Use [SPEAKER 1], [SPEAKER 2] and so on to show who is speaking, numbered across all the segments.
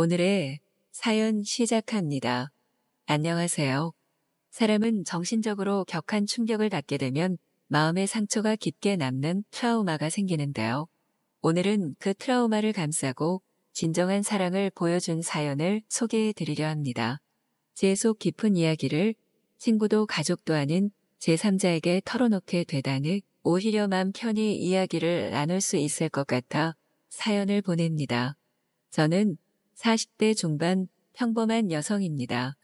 [SPEAKER 1] 오늘의 사연 시작합니다. 안녕하세요. 사람은 정신적으로 격한 충격을 받게 되면 마음의 상처가 깊게 남는 트라우마가 생기는데요. 오늘은 그 트라우마를 감싸고 진정한 사랑을 보여준 사연을 소개해 드리려 합니다. 제 속 깊은 이야기를 친구도 가족도 아닌 제3자에게 털어놓게 되다니 오히려 맘 편히 이야기를 나눌 수 있을 것 같아 사연을 보냅니다. 저는 40대 중반 평범한 여성입니다.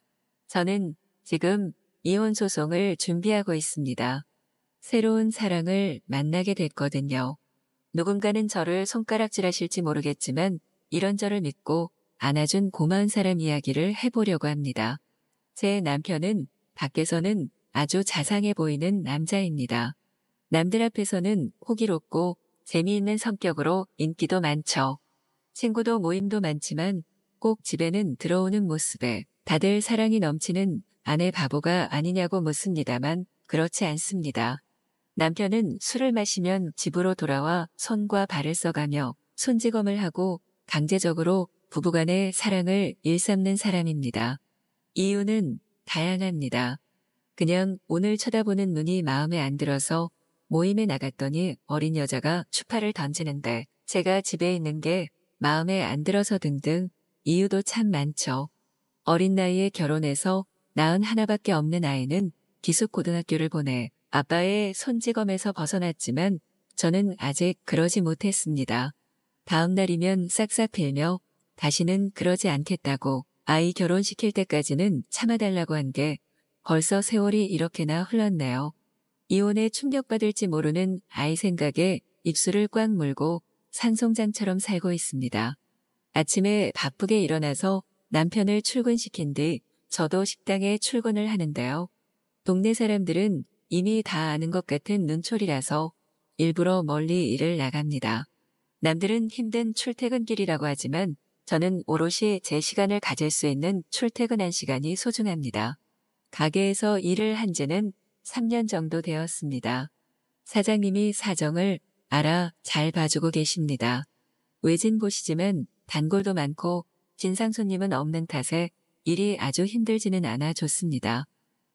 [SPEAKER 1] 저는 지금 이혼 소송을 준비하고 있습니다. 새로운 사랑을 만나게 됐거든요. 누군가는 저를 손가락질하실지 모르겠지만 이런 저를 믿고 안아준 고마운 사람 이야기를 해보려고 합니다. 제 남편은 밖에서는 아주 자상해 보이는 남자입니다. 남들 앞에서는 호기롭고 재미있는 성격으로 인기도 많죠. 친구도 모임도 많지만 꼭 집에는 들어오는 모습에 다들 사랑이 넘치는 아내 바보가 아니냐고 묻습니다만 그렇지 않습니다. 남편은 술을 마시면 집으로 돌아와 손과 발을 써가며 손찌검을 하고 강제적으로 부부간의 사랑을 일삼는 사람입니다. 이유는 다양합니다. 그냥 오늘 쳐다보는 눈이 마음에 안 들어서 모임에 나갔더니 어린 여자가 추파를 던지는데 제가 집에 있는 게 마음에 안 들어서 등등 이유도 참 많죠. 어린 나이에 결혼해서 낳은 하나밖에 없는 아이는 기숙고등학교를 보내 아빠의 손찌검에서 벗어났지만 저는 아직 그러지 못했습니다. 다음 날이면 싹싹 빌며 다시는 그러지 않겠다고 아이 결혼시킬 때까지는 참아달라고 한 게 벌써 세월이 이렇게나 흘렀네요. 이혼에 충격받을지 모르는 아이 생각에 입술을 꽉 물고 산송장처럼 살고 있습니다. 아침에 바쁘게 일어나서 남편을 출근시킨 뒤 저도 식당에 출근을 하는데요. 동네 사람들은 이미 다 아는 것 같은 눈초리라서 일부러 멀리 일을 나갑니다. 남들은 힘든 출퇴근길이라고 하지만 저는 오롯이 제 시간을 가질 수 있는 출퇴근한 시간이 소중합니다. 가게에서 일을 한 지는 3년 정도 되었습니다. 사장님이 사정을 알아 잘 봐주고 계십니다. 외진 곳이지만 단골도 많고 진상 손님은 없는 탓에 일이 아주 힘들지는 않아 좋습니다.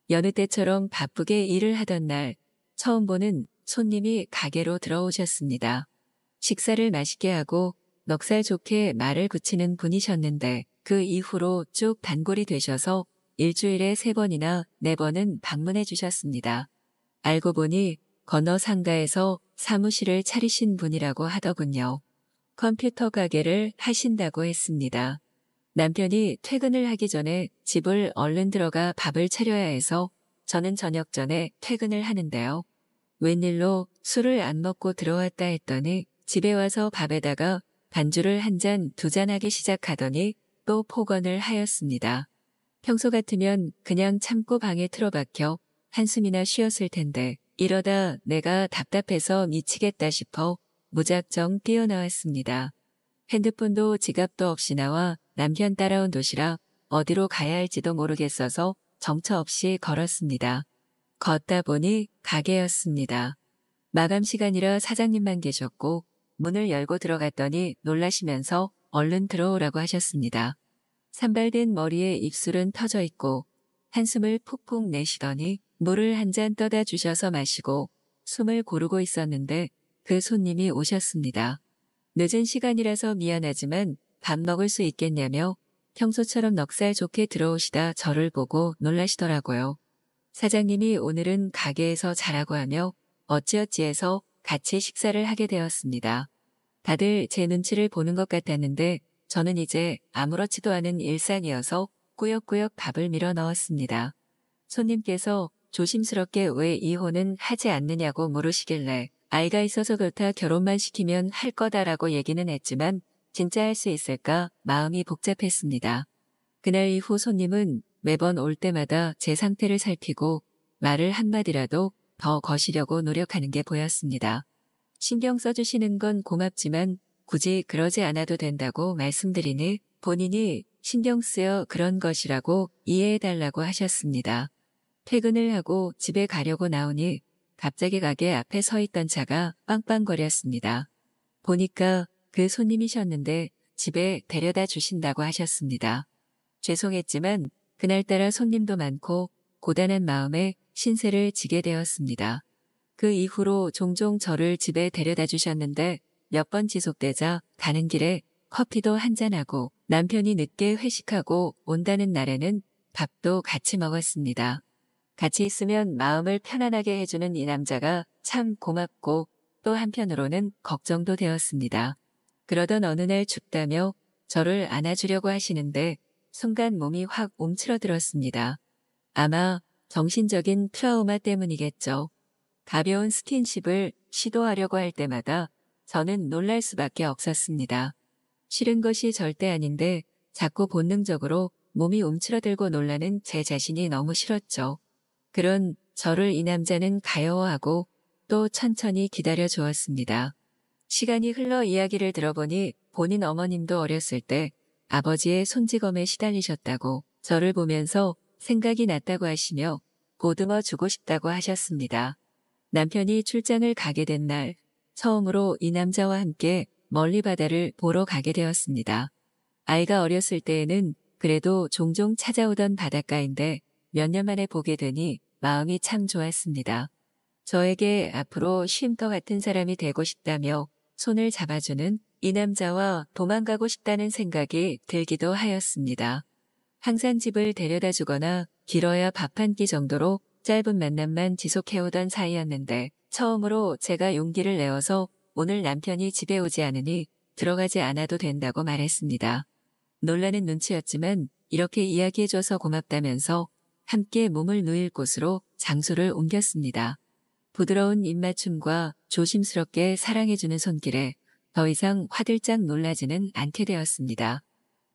[SPEAKER 1] 여느 때처럼 바쁘게 일을 하던 날 처음 보는 손님이 가게로 들어오셨습니다. 식사를 맛있게 하고 넉살 좋게 말을 붙이는 분이셨는데 그 이후로 쭉 단골이 되셔서 일주일에 3번이나 4번은 방문해 주셨습니다. 알고 보니 건너 상가에서 사무실을 차리신 분이라고 하더군요. 컴퓨터 가게를 하신다고 했습니다. 남편이 퇴근을 하기 전에 집을 얼른 들어가 밥을 차려야 해서 저는 저녁 전에 퇴근을 하는데요. 웬일로 술을 안 먹고 들어왔다 했더니 집에 와서 밥에다가 반주를 1잔, 2잔 하기 시작하더니 또 폭언을 하였습니다. 평소 같으면 그냥 참고 방에 틀어박혀 한숨이나 쉬었을 텐데 이러다 내가 답답해서 미치겠다 싶어 무작정 뛰어나왔습니다. 핸드폰도 지갑도 없이 나와 남편 따라온 도시락 어디로 가야 할지도 모르겠어서 정처 없이 걸었습니다. 걷다 보니 가게였습니다. 마감 시간이라 사장님만 계셨고 문을 열고 들어갔더니 놀라시면서 얼른 들어오라고 하셨습니다. 산발된 머리에 입술은 터져 있고 한숨을 푹푹 내쉬더니 물을 1잔 떠다 주셔서 마시고 숨을 고르고 있었는데 그 손님이 오셨습니다. 늦은 시간이라서 미안하지만 밥 먹을 수 있겠냐며 평소처럼 넉살 좋게 들어오시다 저를 보고 놀라시더라고요. 사장님이 오늘은 가게에서 자라고 하며 어찌어찌 해서 같이 식사를 하게 되었습니다. 다들 제 눈치를 보는 것 같았는데 저는 이제 아무렇지도 않은 일상이어서 꾸역꾸역 밥을 밀어 넣었습니다. 손님께서 조심스럽게 왜 이혼은 하지 않느냐고 물으시길래 아이가 있어서 그렇다 결혼만 시키면 할 거다라고 얘기는 했지만 진짜 할 수 있을까 마음이 복잡했습니다. 그날 이후 손님은 매번 올 때마다 제 상태를 살피고 말을 한마디라도 더 거시려고 노력하는 게 보였습니다. 신경 써주시는 건 고맙지만 굳이 그러지 않아도 된다고 말씀드리니 본인이 신경 쓰여 그런 것이라고 이해해달라고 하셨습니다. 퇴근을 하고 집에 가려고 나오니 갑자기 가게 앞에 서 있던 차가 빵빵거렸습니다. 보니까 그 손님이셨는데 집에 데려다 주신다고 하셨습니다. 죄송했지만 그날따라 손님도 많고 고단한 마음에 신세를 지게 되었습니다. 그 이후로 종종 저를 집에 데려다 주셨는데 몇 번 지속되자 가는 길에 커피도 한잔하고 남편이 늦게 회식하고 온다는 날에는 밥도 같이 먹었습니다. 같이 있으면 마음을 편안하게 해주는 이 남자가 참 고맙고 또 한편으로는 걱정도 되었습니다. 그러던 어느 날 춥다며 저를 안아주려고 하시는데 순간 몸이 확 움츠러들었습니다. 아마 정신적인 트라우마 때문이겠죠. 가벼운 스킨십을 시도하려고 할 때마다 저는 놀랄 수밖에 없었습니다. 싫은 것이 절대 아닌데 자꾸 본능적으로 몸이 움츠러들고 놀라는 제 자신이 너무 싫었죠. 그런 저를 이 남자는 가여워하고 또 천천히 기다려 주었습니다. 시간이 흘러 이야기를 들어보니 본인 어머님도 어렸을 때 아버지의 손찌검에 시달리셨다고 저를 보면서 생각이 났다고 하시며 보듬어 주고 싶다고 하셨습니다. 남편이 출장을 가게 된 날 처음으로 이 남자와 함께 멀리 바다를 보러 가게 되었습니다. 아이가 어렸을 때에는 그래도 종종 찾아오던 바닷가인데 몇 년 만에 보게 되니 마음이 참 좋았습니다. 저에게 앞으로 쉼터 같은 사람이 되고 싶다며 손을 잡아주는 이 남자와 도망가고 싶다는 생각이 들기도 하였습니다. 항상 집을 데려다 주거나 길어야 밥 한 끼 정도로 짧은 만남만 지속해오던 사이였는데 처음으로 제가 용기를 내어서 오늘 남편이 집에 오지 않으니 들어가지 않아도 된다고 말했습니다. 놀라는 눈치였지만 이렇게 이야기해줘서 고맙다면서 함께 몸을 누일 곳으로 장소를 옮겼습니다. 부드러운 입맞춤과 조심스럽게 사랑해주는 손길에 더 이상 화들짝 놀라지는 않게 되었습니다.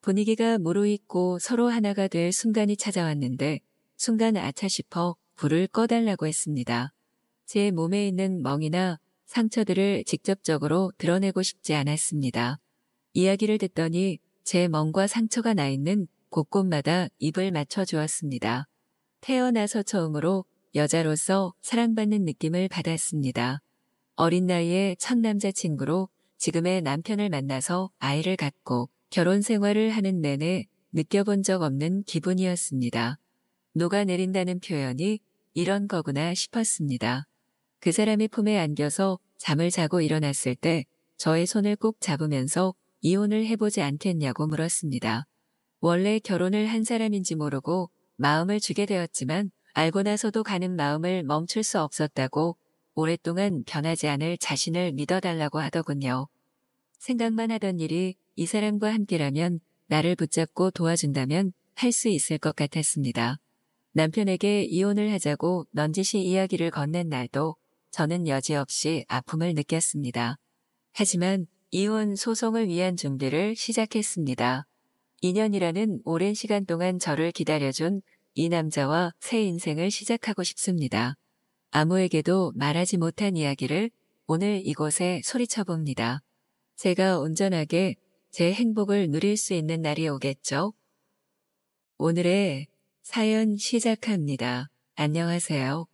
[SPEAKER 1] 분위기가 무르익고 서로 하나가 될 순간이 찾아왔는데 순간 아차 싶어 불을 꺼달라고 했습니다. 제 몸에 있는 멍이나 상처들을 직접적으로 드러내고 싶지 않았습니다. 이야기를 듣더니 제 멍과 상처가 나 있는 곳곳마다 입을 맞춰주었습니다. 태어나서 처음으로 여자로서 사랑받는 느낌을 받았습니다. 어린 나이에 첫 남자친구로 지금의 남편을 만나서 아이를 갖고 결혼 생활을 하는 내내 느껴본 적 없는 기분이었습니다. 녹아내린다는 표현이 이런 거구나 싶었습니다. 그 사람의 품에 안겨서 잠을 자고 일어났을 때 저의 손을 꼭 잡으면서 이혼을 해보지 않겠냐고 물었습니다. 원래 결혼을 한 사람인지 모르고 마음을 주게 되었지만 알고 나서도 가는 마음을 멈출 수 없었다고 오랫동안 변하지 않을 자신을 믿어달라고 하더군요. 생각만 하던 일이 이 사람과 함께라면 나를 붙잡고 도와준다면 할 수 있을 것 같았습니다. 남편에게 이혼을 하자고 넌지시 이야기를 건넨 날도 저는 여지없이 아픔을 느꼈습니다. 하지만 이혼 소송을 위한 준비를 시작했습니다. 2년이라는 오랜 시간 동안 저를 기다려준 이 남자와 새 인생을 시작하고 싶습니다. 아무에게도 말하지 못한 이야기를 오늘 이곳에 소리쳐봅니다. 제가 온전하게 제 행복을 누릴 수 있는 날이 오겠죠? 오늘의 사연 시작합니다. 안녕하세요.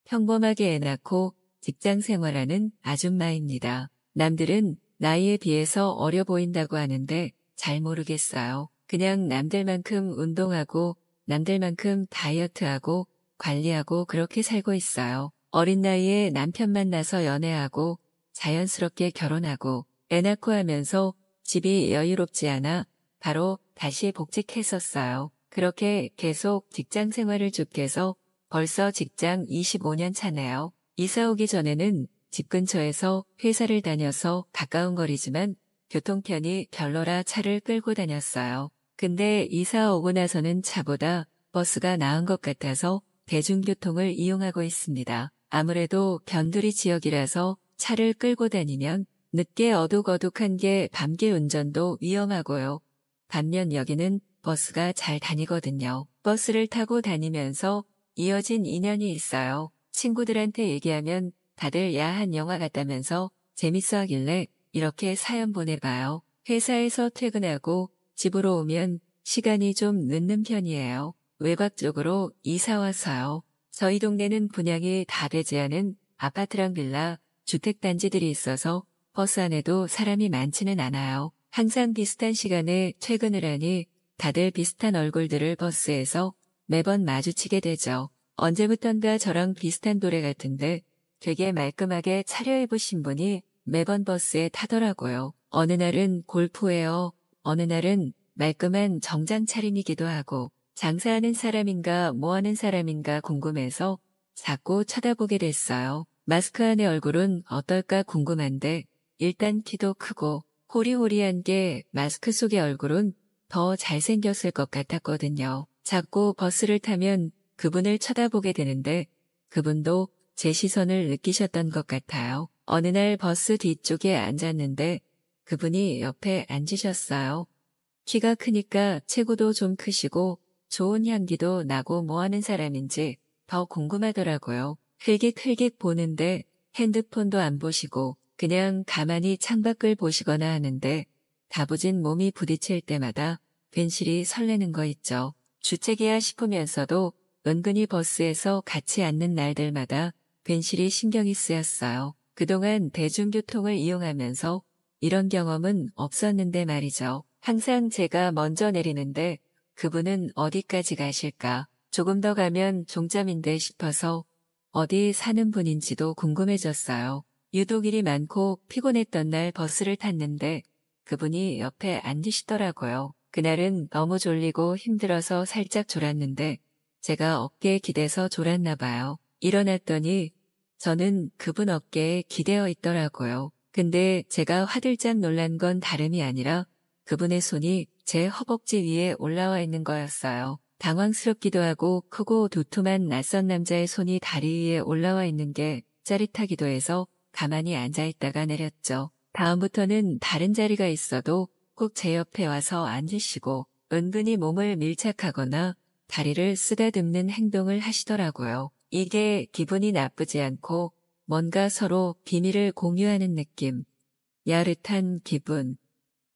[SPEAKER 1] 평범하게 애 낳고 직장 생활하는 아줌마입니다. 남들은 나이에 비해서 어려 보인다고 하는데 잘 모르겠어요. 그냥 남들만큼 운동하고 남들만큼 다이어트하고 관리하고 그렇게 살고 있어요. 어린 나이에 남편 만나서 연애하고 자연스럽게 결혼하고 애 낳고 하면서 집이 여유롭지 않아 바로 다시 복직했었어요. 그렇게 계속 직장 생활을 쭉 해서 벌써 직장 25년 차네요. 이사 오기 전에는 집 근처에서 회사를 다녀서 가까운 거리지만 교통편이 별로라 차를 끌고 다녔어요. 근데 이사 오고 나서는 차보다 버스가 나은 것 같아서 대중교통을 이용하고 있습니다. 아무래도 변두리 지역이라서 차를 끌고 다니면 늦게 어둑어둑한 게 밤길 운전도 위험하고요. 반면 여기는 버스가 잘 다니거든요. 버스를 타고 다니면서 이어진 인연이 있어요. 친구들한테 얘기하면 다들 야한 영화 같다면서 재밌어 하길래 이렇게 사연 보내봐요. 회사에서 퇴근하고 집으로 오면 시간이 좀 늦는 편이에요. 외곽 쪽으로 이사 와서요. 저희 동네는 분양이 다 되지 않은 아파트랑 빌라, 주택단지들이 있어서 버스 안에도 사람이 많지는 않아요. 항상 비슷한 시간에 퇴근을 하니 다들 비슷한 얼굴들을 버스에서 매번 마주치게 되죠. 언제부턴가 저랑 비슷한 노래 같은데 되게 말끔하게 차려입으신 분이 매번 버스에 타더라고요. 어느 날은 골프웨어, 어느 날은 말끔한 정장 차림이기도 하고 장사하는 사람인가 뭐 하는 사람인가 궁금해서 자꾸 쳐다보게 됐어요. 마스크 안의 얼굴은 어떨까 궁금한데 일단 키도 크고 호리호리한 게 마스크 속의 얼굴은 더 잘생겼을 것 같았거든요. 자꾸 버스를 타면 그분을 쳐다보게 되는데 그분도 제 시선을 느끼셨던 것 같아요. 어느 날 버스 뒤쪽에 앉았는데 그분이 옆에 앉으셨어요. 키가 크니까 체구도 좀 크시고 좋은 향기도 나고 뭐 하는 사람인지 더 궁금하더라고요. 흘깃흘깃 보는데 핸드폰도 안 보시고 그냥 가만히 창밖을 보시거나 하는데 다부진 몸이 부딪힐 때마다 괜시리 설레는 거 있죠. 주책이야 싶으면서도 은근히 버스에서 같이 앉는 날들마다 괜시리 신경이 쓰였어요. 그동안 대중교통을 이용하면서 이런 경험은 없었는데 말이죠. 항상 제가 먼저 내리는데 그분은 어디까지 가실까? 조금 더 가면 종점인데 싶어서 어디 사는 분인지도 궁금해졌어요. 유독 일이 많고 피곤했던 날 버스를 탔는데 그분이 옆에 앉으시더라고요. 그날은 너무 졸리고 힘들어서 살짝 졸았는데 제가 어깨에 기대서 졸았나 봐요. 일어났더니 저는 그분 어깨에 기대어 있더라고요. 근데 제가 화들짝 놀란 건 다름이 아니라 그분의 손이 제 허벅지 위에 올라와 있는 거였어요. 당황스럽기도 하고 크고 두툼한 낯선 남자의 손이 다리 위에 올라와 있는 게 짜릿하기도 해서 가만히 앉아있다가 내렸죠. 다음부터는 다른 자리가 있어도 꼭 제 옆에 와서 앉으시고 은근히 몸을 밀착하거나 다리를 쓰다듬는 행동을 하시더라고요. 이게 기분이 나쁘지 않고 뭔가 서로 비밀을 공유하는 느낌, 야릇한 기분,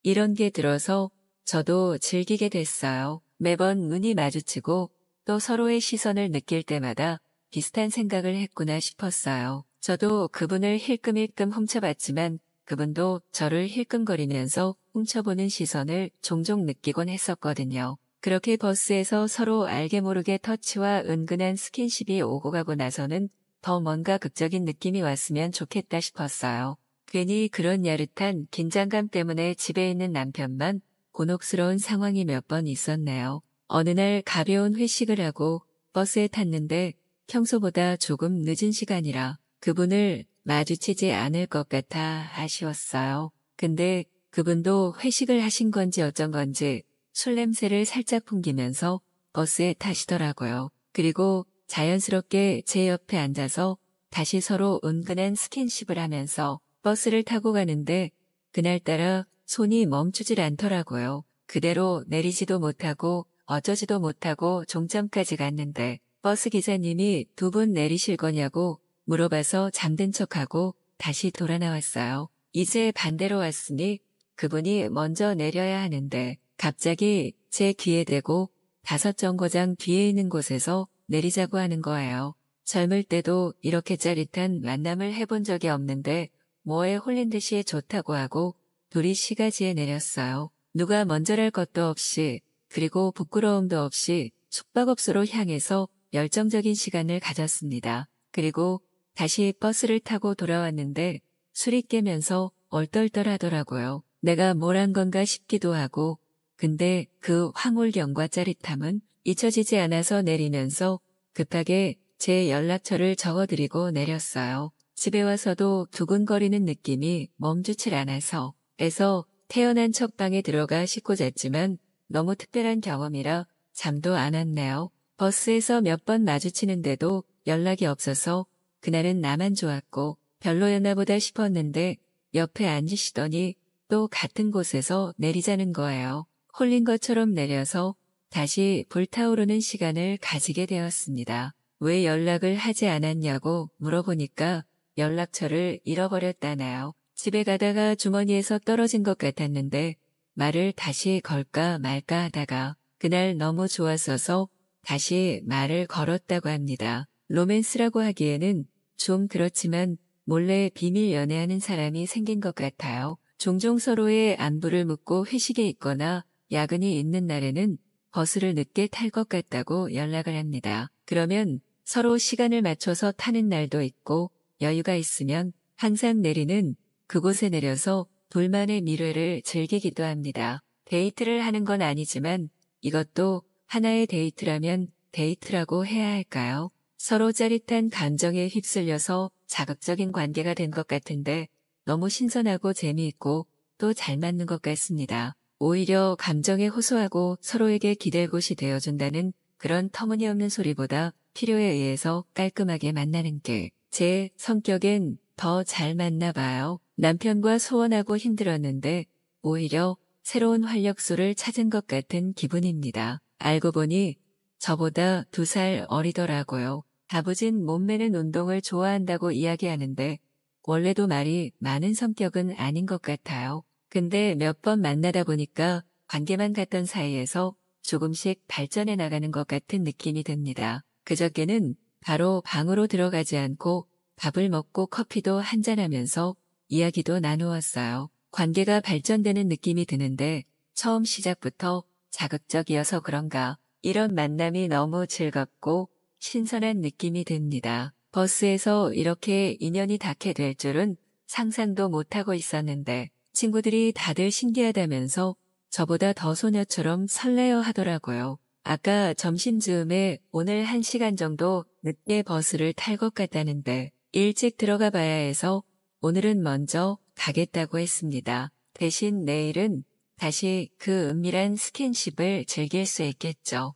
[SPEAKER 1] 이런 게 들어서 저도 즐기게 됐어요. 매번 눈이 마주치고 또 서로의 시선을 느낄 때마다 비슷한 생각을 했구나 싶었어요. 저도 그분을 힐끔힐끔 훔쳐봤지만 그분도 저를 힐끔거리면서 훔쳐보는 시선을 종종 느끼곤 했었거든요. 그렇게 버스에서 서로 알게 모르게 터치와 은근한 스킨십이 오고 가고 나서는 더 뭔가 극적인 느낌이 왔으면 좋겠다 싶었어요. 괜히 그런 야릇한 긴장감 때문에 집에 있는 남편만 곤혹스러운 상황이 몇 번 있었네요. 어느 날 가벼운 회식을 하고 버스에 탔는데 평소보다 조금 늦은 시간이라 그분을 마주치지 않을 것 같아 아쉬웠어요. 근데 그분도 회식을 하신 건지 어쩐 건지 술 냄새를 살짝 풍기면서 버스에 타시더라고요. 그리고 자연스럽게 제 옆에 앉아서 다시 서로 은근한 스킨십을 하면서 버스를 타고 가는데 그날따라 손이 멈추질 않더라고요. 그대로 내리지도 못하고 어쩌지도 못하고 종점까지 갔는데 버스 기사님이 두 분 내리실 거냐고 물어봐서 잠든 척하고 다시 돌아 나왔어요. 이제 반대로 왔으니 그분이 먼저 내려야 하는데 갑자기 제 귀에 대고 5정거장 뒤에 있는 곳에서 내리자고 하는 거예요. 젊을 때도 이렇게 짜릿한 만남을 해본 적이 없는데 뭐에 홀린 듯이 좋다고 하고 둘이 시가지에 내렸어요. 누가 먼저랄 것도 없이 그리고 부끄러움도 없이 숙박업소로 향해서 열정적인 시간을 가졌습니다. 그리고 다시 버스를 타고 돌아왔는데 술이 깨면서 얼떨떨하더라고요. 내가 뭘 한 건가 싶기도 하고 근데 그 황홀경과 짜릿함은 잊혀지지 않아서 내리면서 급하게 제 연락처를 적어드리고 내렸어요. 집에 와서도 두근거리는 느낌이 멈추질 않아서 에서 태어난 첫 방에 들어가 씻고 잤지만 너무 특별한 경험이라 잠도 안 왔네요. 버스에서 몇 번 마주치는데도 연락이 없어서 그날은 나만 좋았고 별로였나 보다 싶었는데 옆에 앉으시더니 또 같은 곳에서 내리자는 거예요. 홀린 것처럼 내려서 다시 불타오르는 시간을 가지게 되었습니다. 왜 연락을 하지 않았냐고 물어보니까 연락처를 잃어버렸다나요. 집에 가다가 주머니에서 떨어진 것 같았는데 말을 다시 걸까 말까 하다가 그날 너무 좋았어서 다시 말을 걸었다고 합니다. 로맨스라고 하기에는 좀 그렇지만 몰래 비밀 연애하는 사람이 생긴 것 같아요. 종종 서로의 안부를 묻고 회식에 있거나 야근이 있는 날에는 버스를 늦게 탈 것 같다고 연락을 합니다. 그러면 서로 시간을 맞춰서 타는 날도 있고 여유가 있으면 항상 내리는 그곳에 내려서 둘만의 미래를 즐기기도 합니다. 데이트를 하는 건 아니지만 이것도 하나의 데이트라면 데이트라고 해야 할까요? 서로 짜릿한 감정에 휩쓸려서 자극적인 관계가 된 것 같은데 너무 신선하고 재미있고 또 잘 맞는 것 같습니다. 오히려 감정에 호소하고 서로에게 기댈 곳이 되어준다는 그런 터무니없는 소리보다 필요에 의해서 깔끔하게 만나는 게 제 성격엔 더 잘 맞나 봐요. 남편과 소원하고 힘들었는데 오히려 새로운 활력소를 찾은 것 같은 기분입니다. 알고 보니 저보다 2살 어리더라고요. 다부진 몸매는 운동을 좋아한다고 이야기하는데 원래도 말이 많은 성격은 아닌 것 같아요. 근데 몇 번 만나다 보니까 관계만 갔던 사이에서 조금씩 발전해 나가는 것 같은 느낌이 듭니다. 그저께는 바로 방으로 들어가지 않고 밥을 먹고 커피도 한잔하면서 이야기도 나누었어요. 관계가 발전되는 느낌이 드는데 처음 시작부터 자극적이어서 그런가 이런 만남이 너무 즐겁고 신선한 느낌이 듭니다. 버스에서 이렇게 인연이 닿게 될 줄은 상상도 못하고 있었는데 친구들이 다들 신기하다면서 저보다 더 소녀처럼 설레어 하더라고요. 아까 점심즈음에 오늘 1시간 정도 늦게 버스를 탈 것 같다는데 일찍 들어가 봐야 해서 오늘은 먼저 가겠다고 했습니다. 대신 내일은 다시 그 은밀한 스킨십을 즐길 수 있겠죠.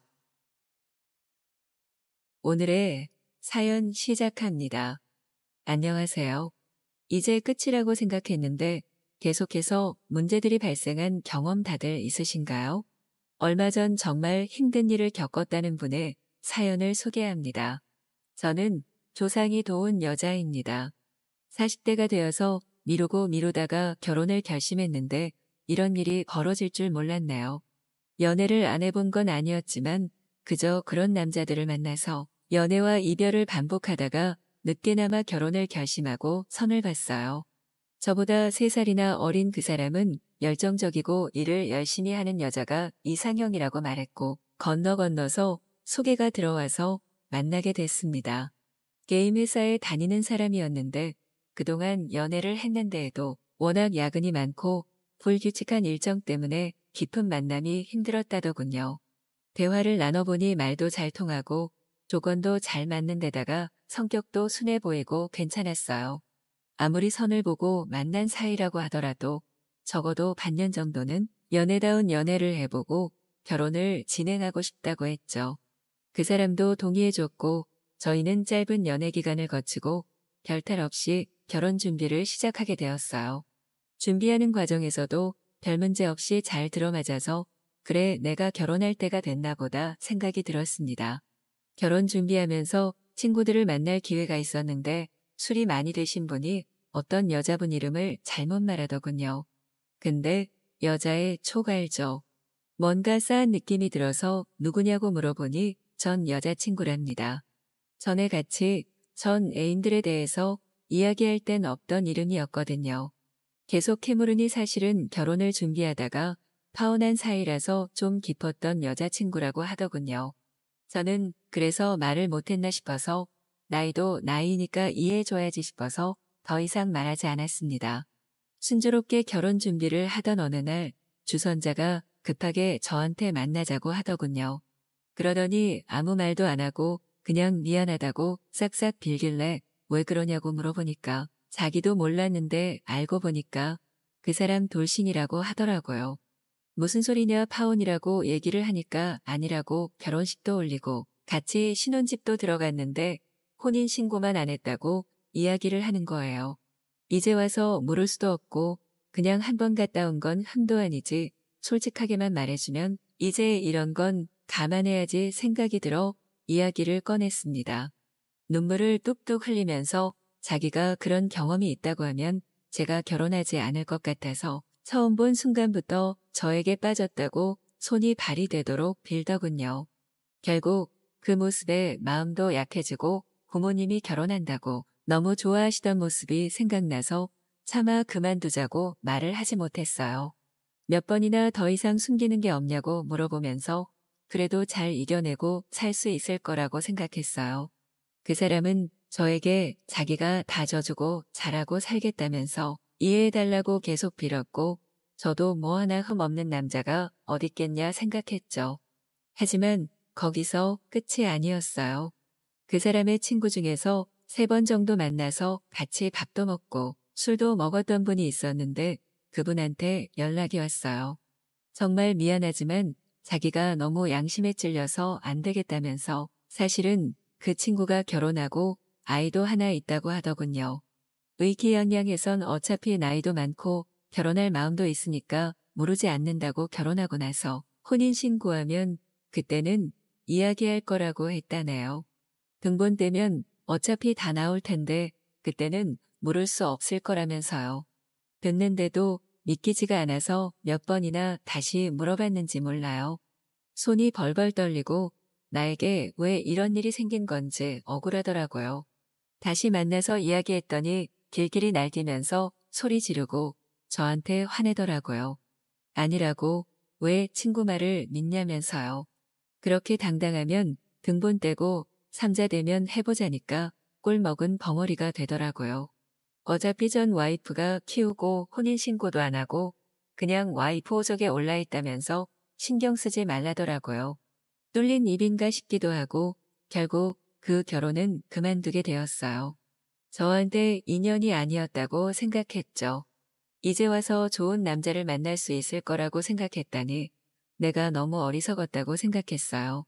[SPEAKER 1] 오늘의 사연 시작합니다. 안녕하세요. 이제 끝이라고 생각했는데 계속해서 문제들이 발생한 경험 다들 있으신가요? 얼마 전 정말 힘든 일을 겪었다는 분의 사연을 소개합니다. 저는 조상이 도운 여자입니다. 40대가 되어서 미루고 미루다가 결혼을 결심했는데 이런 일이 벌어질 줄 몰랐네요. 연애를 안 해본 건 아니었지만 그저 그런 남자들을 만나서 연애와 이별을 반복하다가 늦게나마 결혼을 결심하고 선을 봤어요. 저보다 3살이나 어린 그 사람은 열정적이고 일을 열심히 하는 여자가 이상형이라고 말했고 건너서 소개가 들어와서 만나게 됐습니다. 게임 회사에 다니는 사람이었는데 그동안 연애를 했는데에도 워낙 야근이 많고 불규칙한 일정 때문에 깊은 만남이 힘들었다더군요. 대화를 나눠보니 말도 잘 통하고 조건도 잘 맞는 데다가 성격도 순해 보이고 괜찮았어요. 아무리 선을 보고 만난 사이라고 하더라도 적어도 반년 정도는 연애다운 연애를 해보고 결혼을 진행하고 싶다고 했죠. 그 사람도 동의해줬고 저희는 짧은 연애 기간을 거치고 별탈 없이 결혼 준비를 시작하게 되었어요. 준비하는 과정에서도 별 문제 없이 잘 들어맞아서 그래 내가 결혼할 때가 됐나 보다 생각이 들었습니다. 결혼 준비하면서 친구들을 만날 기회가 있었는데 술이 많이 드신 분이 어떤 여자분 이름을 잘못 말하더군요. 근데 여자의 촉알죠. 뭔가 싸한 느낌이 들어서 누구냐고 물어보니 전 여자친구랍니다. 전에 같이 전 애인들에 대해서 이야기할 땐 없던 이름이었거든요. 계속 캐물으니 사실은 결혼을 준비하다가 파혼한 사이라서 좀 깊었던 여자친구라고 하더군요. 저는 그래서 말을 못했나 싶어서 나이도 나이니까 이해해줘야지 싶어서 더 이상 말하지 않았습니다. 순조롭게 결혼 준비를 하던 어느 날 주선자가 급하게 저한테 만나자고 하더군요. 그러더니 아무 말도 안 하고 그냥 미안하다고 싹싹 빌길래 왜 그러냐고 물어보니까 자기도 몰랐는데 알고 보니까 그 사람 돌싱이라고 하더라고요. 무슨 소리냐 파혼이라고 얘기를 하니까 아니라고 결혼식도 올리고 같이 신혼집도 들어갔는데 혼인신고만 안 했다고 이야기를 하는 거예요. 이제 와서 물을 수도 없고 그냥 한 번 갔다 온 건 한도 아니지 솔직하게만 말해주면 이제 이런 건 감안해야지 생각이 들어 이야기를 꺼냈습니다. 눈물을 뚝뚝 흘리면서 자기가 그런 경험이 있다고 하면 제가 결혼하지 않을 것 같아서 처음 본 순간부터 저에게 빠졌다고 손이 발이 되도록 빌더군요. 결국 그 모습에 마음도 약해지고 부모님이 결혼한다고 너무 좋아하시던 모습이 생각나서 차마 그만두자고 말을 하지 못했어요. 몇 번이나 더 이상 숨기는 게 없냐고 물어보면서 그래도 잘 이겨내고 살 수 있을 거라고 생각했어요. 그 사람은 저에게 자기가 다 져주고 잘하고 살겠다면서 이해해달라고 계속 빌었고 저도 뭐 하나 흠없는 남자가 어딨겠냐 생각했죠. 하지만 거기서 끝이 아니었어요. 그 사람의 친구 중에서 3번 정도 만나서 같이 밥도 먹고 술도 먹었던 분이 있었는데 그분한테 연락이 왔어요. 정말 미안하지만 자기가 너무 양심에 찔려서 안 되겠다면서 사실은 그 친구가 결혼하고 아이도 하나 있다고 하더군요. 의기양양해선 어차피 나이도 많고 결혼할 마음도 있으니까 모르지 않는다고 결혼하고 나서 혼인신고하면 그때는 이야기할 거라고 했다네요. 등본 떼면 어차피 다 나올 텐데 그때는 물을 수 없을 거라면서요. 듣는데도 믿기지가 않아서 몇 번이나 다시 물어봤는지 몰라요. 손이 벌벌 떨리고 나에게 왜 이런 일이 생긴 건지 억울하더라고요. 다시 만나서 이야기했더니 길길이 날뛰면서 소리 지르고 저한테 화내더라고요. 아니라고 왜 친구 말을 믿냐면서요. 그렇게 당당하면 등본 떼고 삼자 되면 해보자니까 꿀 먹은 벙어리가 되더라고요. 어차피 전 와이프가 키우고 혼인신고도 안 하고 그냥 와이프 호적에 올라있다면서 신경 쓰지 말라더라고요. 뚫린 입인가 싶기도 하고 결국 그 결혼은 그만두게 되었어요. 저한테 인연이 아니었다고 생각했죠. 이제 와서 좋은 남자를 만날 수 있을 거라고 생각했다니 내가 너무 어리석었다고 생각했어요.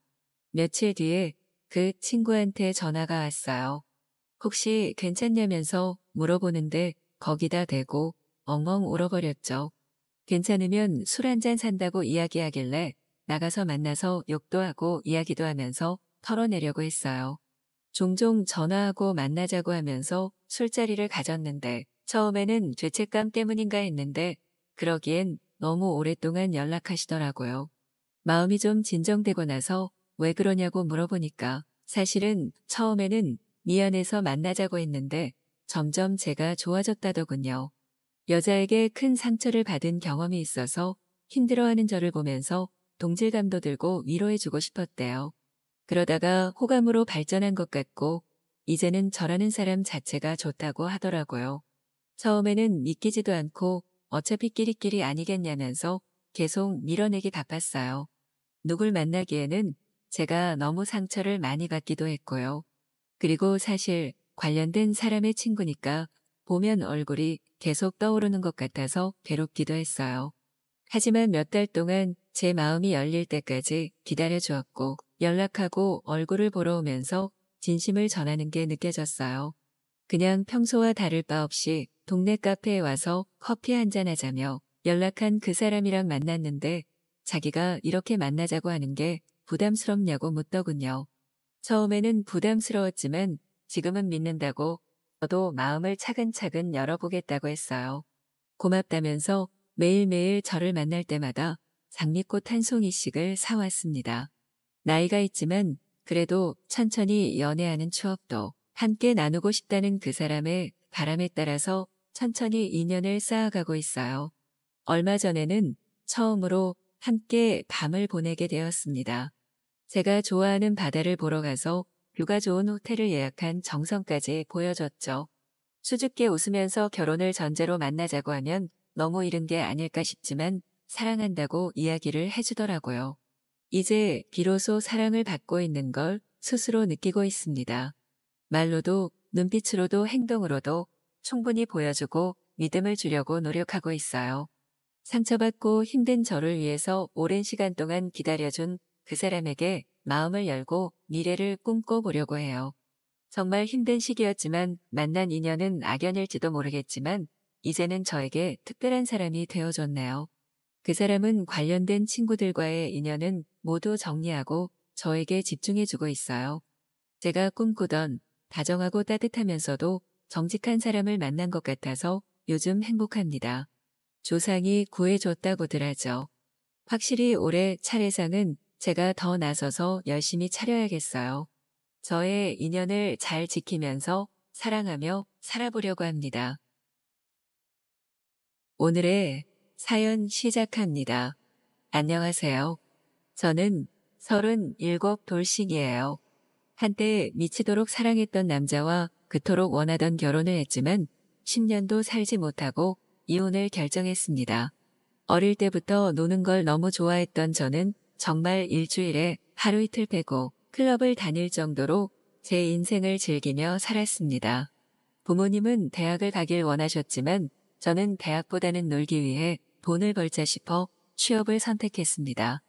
[SPEAKER 1] 며칠 뒤에 그 친구한테 전화가 왔어요. 혹시 괜찮냐면서 물어보는데 거기다 대고 엉엉 울어버렸죠. 괜찮으면 술 한잔 산다고 이야기하길래 나가서 만나서 욕도 하고 이야기도 하면서 털어내려고 했어요. 종종 전화하고 만나자고 하면서 술자리를 가졌는데 처음에는 죄책감 때문인가 했는데 그러기엔 너무 오랫동안 연락하시더라고요. 마음이 좀 진정되고 나서 왜 그러냐고 물어보니까 사실은 처음에는 미안해서 만나자고 했는데 점점 제가 좋아졌다더군요. 여자에게 큰 상처를 받은 경험이 있어서 힘들어하는 저를 보면서 동질감도 들고 위로해주고 싶었대요. 그러다가 호감으로 발전한 것 같고 이제는 저라는 사람 자체가 좋다고 하더라고요. 처음에는 믿기지도 않고 어차피 끼리끼리 아니겠냐면서 계속 밀어내기 바빴어요. 누굴 만나기에는 제가 너무 상처를 많이 받기도 했고요. 그리고 사실 관련된 사람의 친구니까 보면 얼굴이 계속 떠오르는 것 같아서 괴롭기도 했어요. 하지만 몇 달 동안 제 마음이 열릴 때까지 기다려주었고 연락하고 얼굴을 보러 오면서 진심을 전하는 게 느껴졌어요. 그냥 평소와 다를 바 없이 동네 카페에 와서 커피 한잔 하자며 연락한 그 사람이랑 만났는데 자기가 이렇게 만나자고 하는 게 부담스럽냐고 묻더군요. 처음에는 부담스러웠지만 지금은 믿는다고 저도 마음을 차근차근 열어보겠다고 했어요. 고맙다면서 매일매일 저를 만날 때마다 장미꽃 한 송이씩을 사왔습니다. 나이가 있지만 그래도 천천히 연애하는 추억도 함께 나누고 싶다는 그 사람의 바람에 따라서 천천히 인연을 쌓아가고 있어요. 얼마 전에는 처음으로 함께 밤을 보내게 되었습니다. 제가 좋아하는 바다를 보러 가서 뷰가 좋은 호텔을 예약한 정성까지 보여줬죠. 수줍게 웃으면서 결혼을 전제로 만나자고 하면 너무 이른 게 아닐까 싶지만 사랑한다고 이야기를 해주더라고요. 이제 비로소 사랑을 받고 있는 걸 스스로 느끼고 있습니다. 말로도 눈빛으로도 행동으로도 충분히 보여주고 믿음을 주려고 노력하고 있어요. 상처받고 힘든 저를 위해서 오랜 시간 동안 기다려준 그 사람에게 마음을 열고 미래를 꿈꿔보려고 해요. 정말 힘든 시기였지만 만난 인연은 악연일지도 모르겠지만 이제는 저에게 특별한 사람이 되어줬네요. 그 사람은 관련된 친구들과의 인연은 모두 정리하고 저에게 집중해주고 있어요. 제가 꿈꾸던 다정하고 따뜻하면서도 정직한 사람을 만난 것 같아서 요즘 행복합니다. 조상이 구해줬다고들 하죠. 확실히 올해 차례상은 제가 더 나서서 열심히 차려야겠어요. 저의 인연을 잘 지키면서 사랑하며 살아보려고 합니다. 오늘의 사연 시작합니다. 안녕하세요. 저는 37 돌싱이에요. 한때 미치도록 사랑했던 남자와 그토록 원하던 결혼을 했지만 10년도 살지 못하고 이혼을 결정했습니다. 어릴 때부터 노는 걸 너무 좋아했던 저는 정말 일주일에 하루 이틀 빼고 클럽을 다닐 정도로 제 인생을 즐기며 살았습니다. 부모님은 대학을 가길 원하셨지만 저는 대학보다는 놀기 위해 돈을 벌자 싶어 취업을 선택했습니다.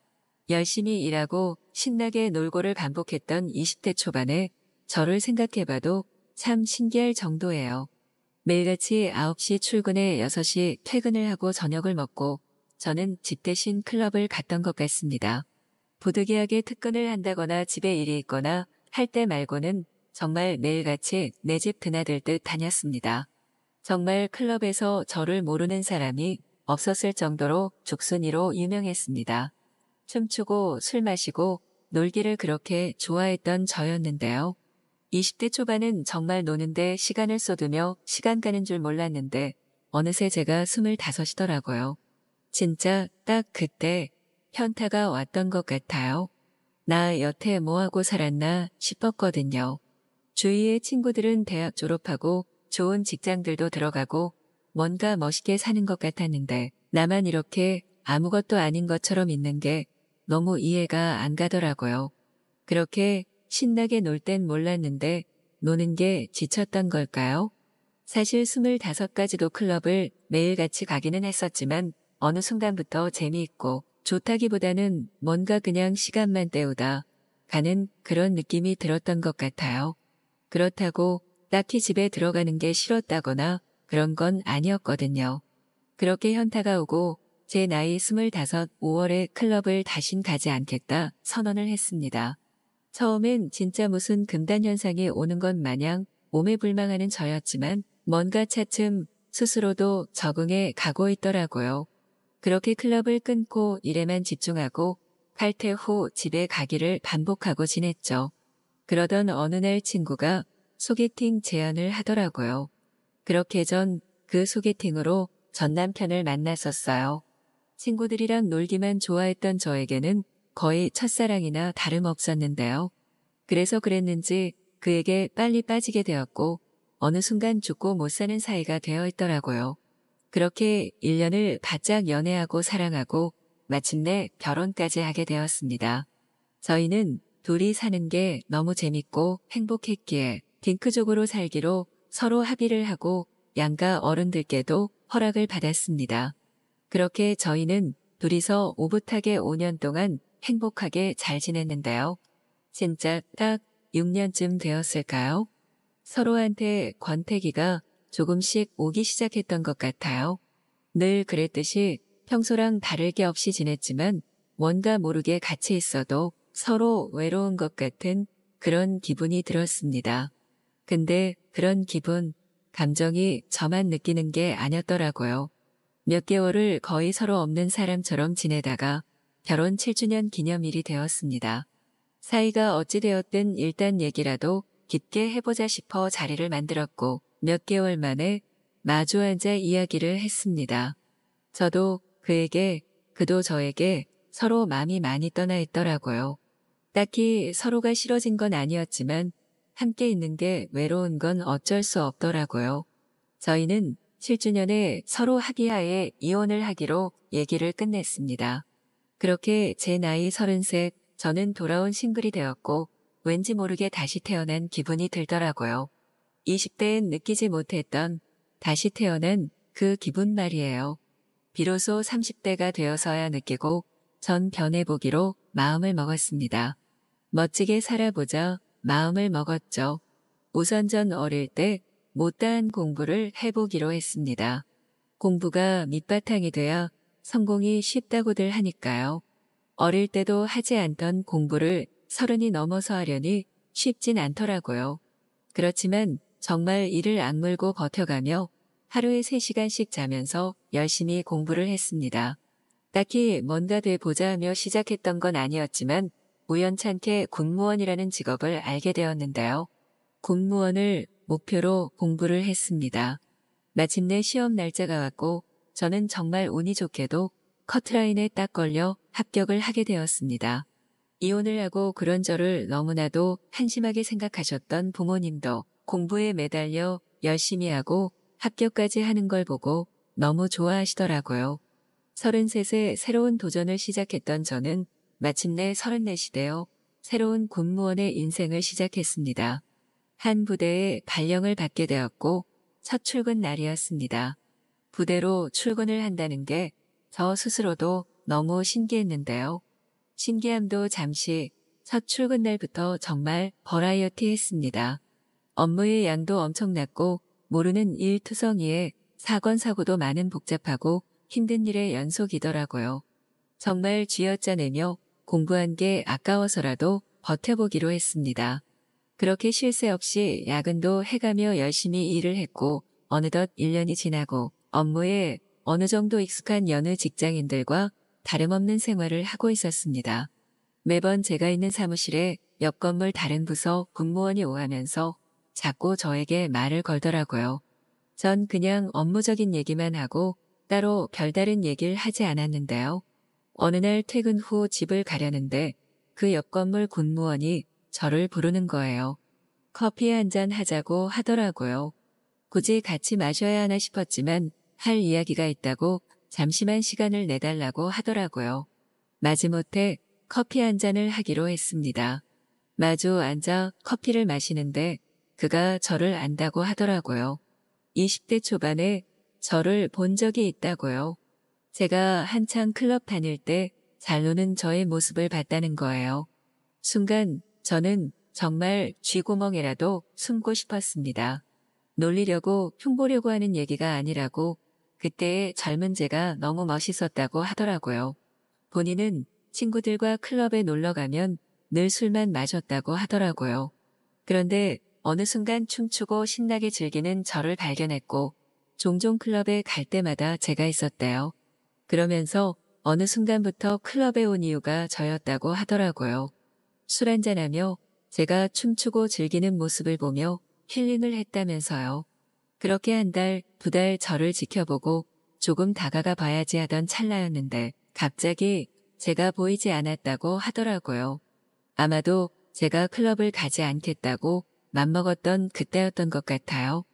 [SPEAKER 1] 열심히 일하고 신나게 놀고를 반복했던 20대 초반에 저를 생각해봐도 참 신기할 정도예요. 매일같이 9시 출근에 6시 퇴근을 하고 저녁을 먹고 저는 집 대신 클럽을 갔던 것 같습니다. 부득이하게 특근을 한다거나 집에 일이 있거나 할 때 말고는 정말 매일같이 내 집 드나들 듯 다녔습니다. 정말 클럽에서 저를 모르는 사람이 없었을 정도로 죽순이로 유명했습니다. 춤추고 술 마시고 놀기를 그렇게 좋아했던 저였는데요. 20대 초반은 정말 노는데 시간을 쏟으며 시간 가는 줄 몰랐는데 어느새 제가 25이더라고요. 진짜 딱 그때 현타가 왔던 것 같아요. 나 여태 뭐하고 살았나 싶었거든요. 주위의 친구들은 대학 졸업하고 좋은 직장들도 들어가고 뭔가 멋있게 사는 것 같았는데 나만 이렇게 아무것도 아닌 것처럼 있는 게 너무 이해가 안 가더라고요. 그렇게 신나게 놀 땐 몰랐는데 노는 게 지쳤던 걸까요? 사실 25가지도 클럽을 매일같이 가기는 했었지만 어느 순간부터 재미있고 좋다기보다는 뭔가 그냥 시간만 때우다 가는 그런 느낌이 들었던 것 같아요. 그렇다고 딱히 집에 들어가는 게 싫었다거나 그런 건 아니었거든요. 그렇게 현타가 오고 제 나이 25, 5월에 클럽을 다신 가지 않겠다 선언을 했습니다. 처음엔 진짜 무슨 금단 현상이 오는 것 마냥 오매불망하는 저였지만 뭔가 차츰 스스로도 적응해 가고 있더라고요. 그렇게 클럽을 끊고 일에만 집중하고 칼퇴 후 집에 가기를 반복하고 지냈죠. 그러던 어느 날 친구가 소개팅 제안을 하더라고요. 그렇게 전 그 소개팅으로 전 남편을 만났었어요. 친구들이랑 놀기만 좋아했던 저에게는 거의 첫사랑이나 다름없었는데요. 그래서 그랬는지 그에게 빨리 빠지게 되었고 어느 순간 죽고 못 사는 사이가 되어 있더라고요. 그렇게 1년을 바짝 연애하고 사랑하고 마침내 결혼까지 하게 되었습니다. 저희는 둘이 사는 게 너무 재밌고 행복했기에 딩크족으로 살기로 서로 합의를 하고 양가 어른들께도 허락을 받았습니다. 그렇게 저희는 둘이서 오붓하게 5년 동안 행복하게 잘 지냈는데요. 진짜 딱 6년쯤 되었을까요? 서로한테 권태기가 조금씩 오기 시작했던 것 같아요. 늘 그랬듯이 평소랑 다를 게 없이 지냈지만 뭔가 모르게 같이 있어도 서로 외로운 것 같은 그런 기분이 들었습니다. 근데 그런 기분, 감정이 저만 느끼는 게 아니었더라고요. 몇 개월을 거의 서로 없는 사람처럼 지내다가 결혼 7주년 기념일이 되었습니다. 사이가 어찌 되었든 일단 얘기라도 깊게 해보자 싶어 자리를 만들었고 몇 개월 만에 마주 앉아 이야기를 했습니다. 저도 그에게, 그도 저에게 서로 마음이 많이 떠나 있더라고요. 딱히 서로가 싫어진 건 아니었지만 함께 있는 게 외로운 건 어쩔 수 없더라고요. 저희는 7주년에 서로 합의하에 이혼을 하기로 얘기를 끝냈습니다. 그렇게 제 나이 33, 저는 돌아온 싱글이 되었고 왠지 모르게 다시 태어난 기분이 들더라고요. 20대엔 느끼지 못했던 다시 태어난 그 기분 말이에요. 비로소 30대가 되어서야 느끼고 전 변해보기로 마음을 먹었습니다. 멋지게 살아보자 마음을 먹었죠. 우선 전 어릴 때 못다한 공부를 해보기로 했습니다. 공부가 밑바탕이 돼야 성공이 쉽다고들 하니까요. 어릴 때도 하지 않던 공부를 30이 넘어서 하려니 쉽진 않더라고요. 그렇지만 정말 이를 악물고 버텨가며 하루에 3시간씩 자면서 열심히 공부를 했습니다. 딱히 뭔가 돼보자 하며 시작했던 건 아니었지만 우연찮게 군무원이라는 직업을 알게 되었는데요. 군무원을 목표로 공부를 했습니다. 마침내 시험 날짜가 왔고 저는 정말 운이 좋게도 커트라인에 딱 걸려 합격을 하게 되었습니다. 이혼을 하고 그런 저를 너무나도 한심하게 생각하셨던 부모님도 공부에 매달려 열심히 하고 합격까지 하는 걸 보고 너무 좋아하시더라고요. 33세 새로운 도전을 시작했던 저는 마침내 34시 되어 새로운 군무원의 인생을 시작했습니다. 한 부대에 발령을 받게 되었고 첫 출근 날이었습니다. 부대로 출근을 한다는 게 저 스스로도 너무 신기했는데요. 신기함도 잠시 첫 출근 날부터 정말 버라이어티했습니다. 업무의 양도 엄청났고 모르는 일투성이에 사건 사고도 많은 복잡하고 힘든 일의 연속이더라고요. 정말 쥐어짜내며 공부한 게 아까워서라도 버텨보기로 했습니다. 그렇게 쉴 새 없이 야근도 해가며 열심히 일을 했고 어느덧 1년이 지나고 업무에 어느 정도 익숙한 여느 직장인들과 다름없는 생활을 하고 있었습니다. 매번 제가 있는 사무실에 옆 건물 다른 부서 군무원이 오하면서 자꾸 저에게 말을 걸더라고요. 전 그냥 업무적인 얘기만 하고 따로 별다른 얘기를 하지 않았는데요. 어느 날 퇴근 후 집을 가려는데 그 옆 건물 군무원이 저를 부르는 거예요. 커피 한잔 하자고 하더라고요. 굳이 같이 마셔야 하나 싶었지만 할 이야기가 있다고 잠시만 시간을 내달라고 하더라고요. 마지못해 커피 한 잔을 하기로 했습니다. 마주 앉아 커피를 마시는데 그가 저를 안다고 하더라고요. 20대 초반에 저를 본 적이 있다고요. 제가 한창 클럽 다닐 때 잘 노는 저의 모습을 봤다는 거예요. 순간 저는 정말 쥐구멍에라도 숨고 싶었습니다. 놀리려고 흉보려고 하는 얘기가 아니라고 그때의 젊은 제가 너무 멋있었다고 하더라고요. 본인은 친구들과 클럽에 놀러 가면 늘 술만 마셨다고 하더라고요. 그런데 어느 순간 춤추고 신나게 즐기는 저를 발견했고 종종 클럽에 갈 때마다 제가 있었대요. 그러면서 어느 순간부터 클럽에 온 이유가 저였다고 하더라고요. 술 한잔하며 제가 춤추고 즐기는 모습을 보며 힐링을 했다면서요. 그렇게 한 달, 두 달 저를 지켜보고 조금 다가가 봐야지 하던 찰나였는데 갑자기 제가 보이지 않았다고 하더라고요. 아마도 제가 클럽을 가지 않겠다고 맘먹었던 그때였던 것 같아요.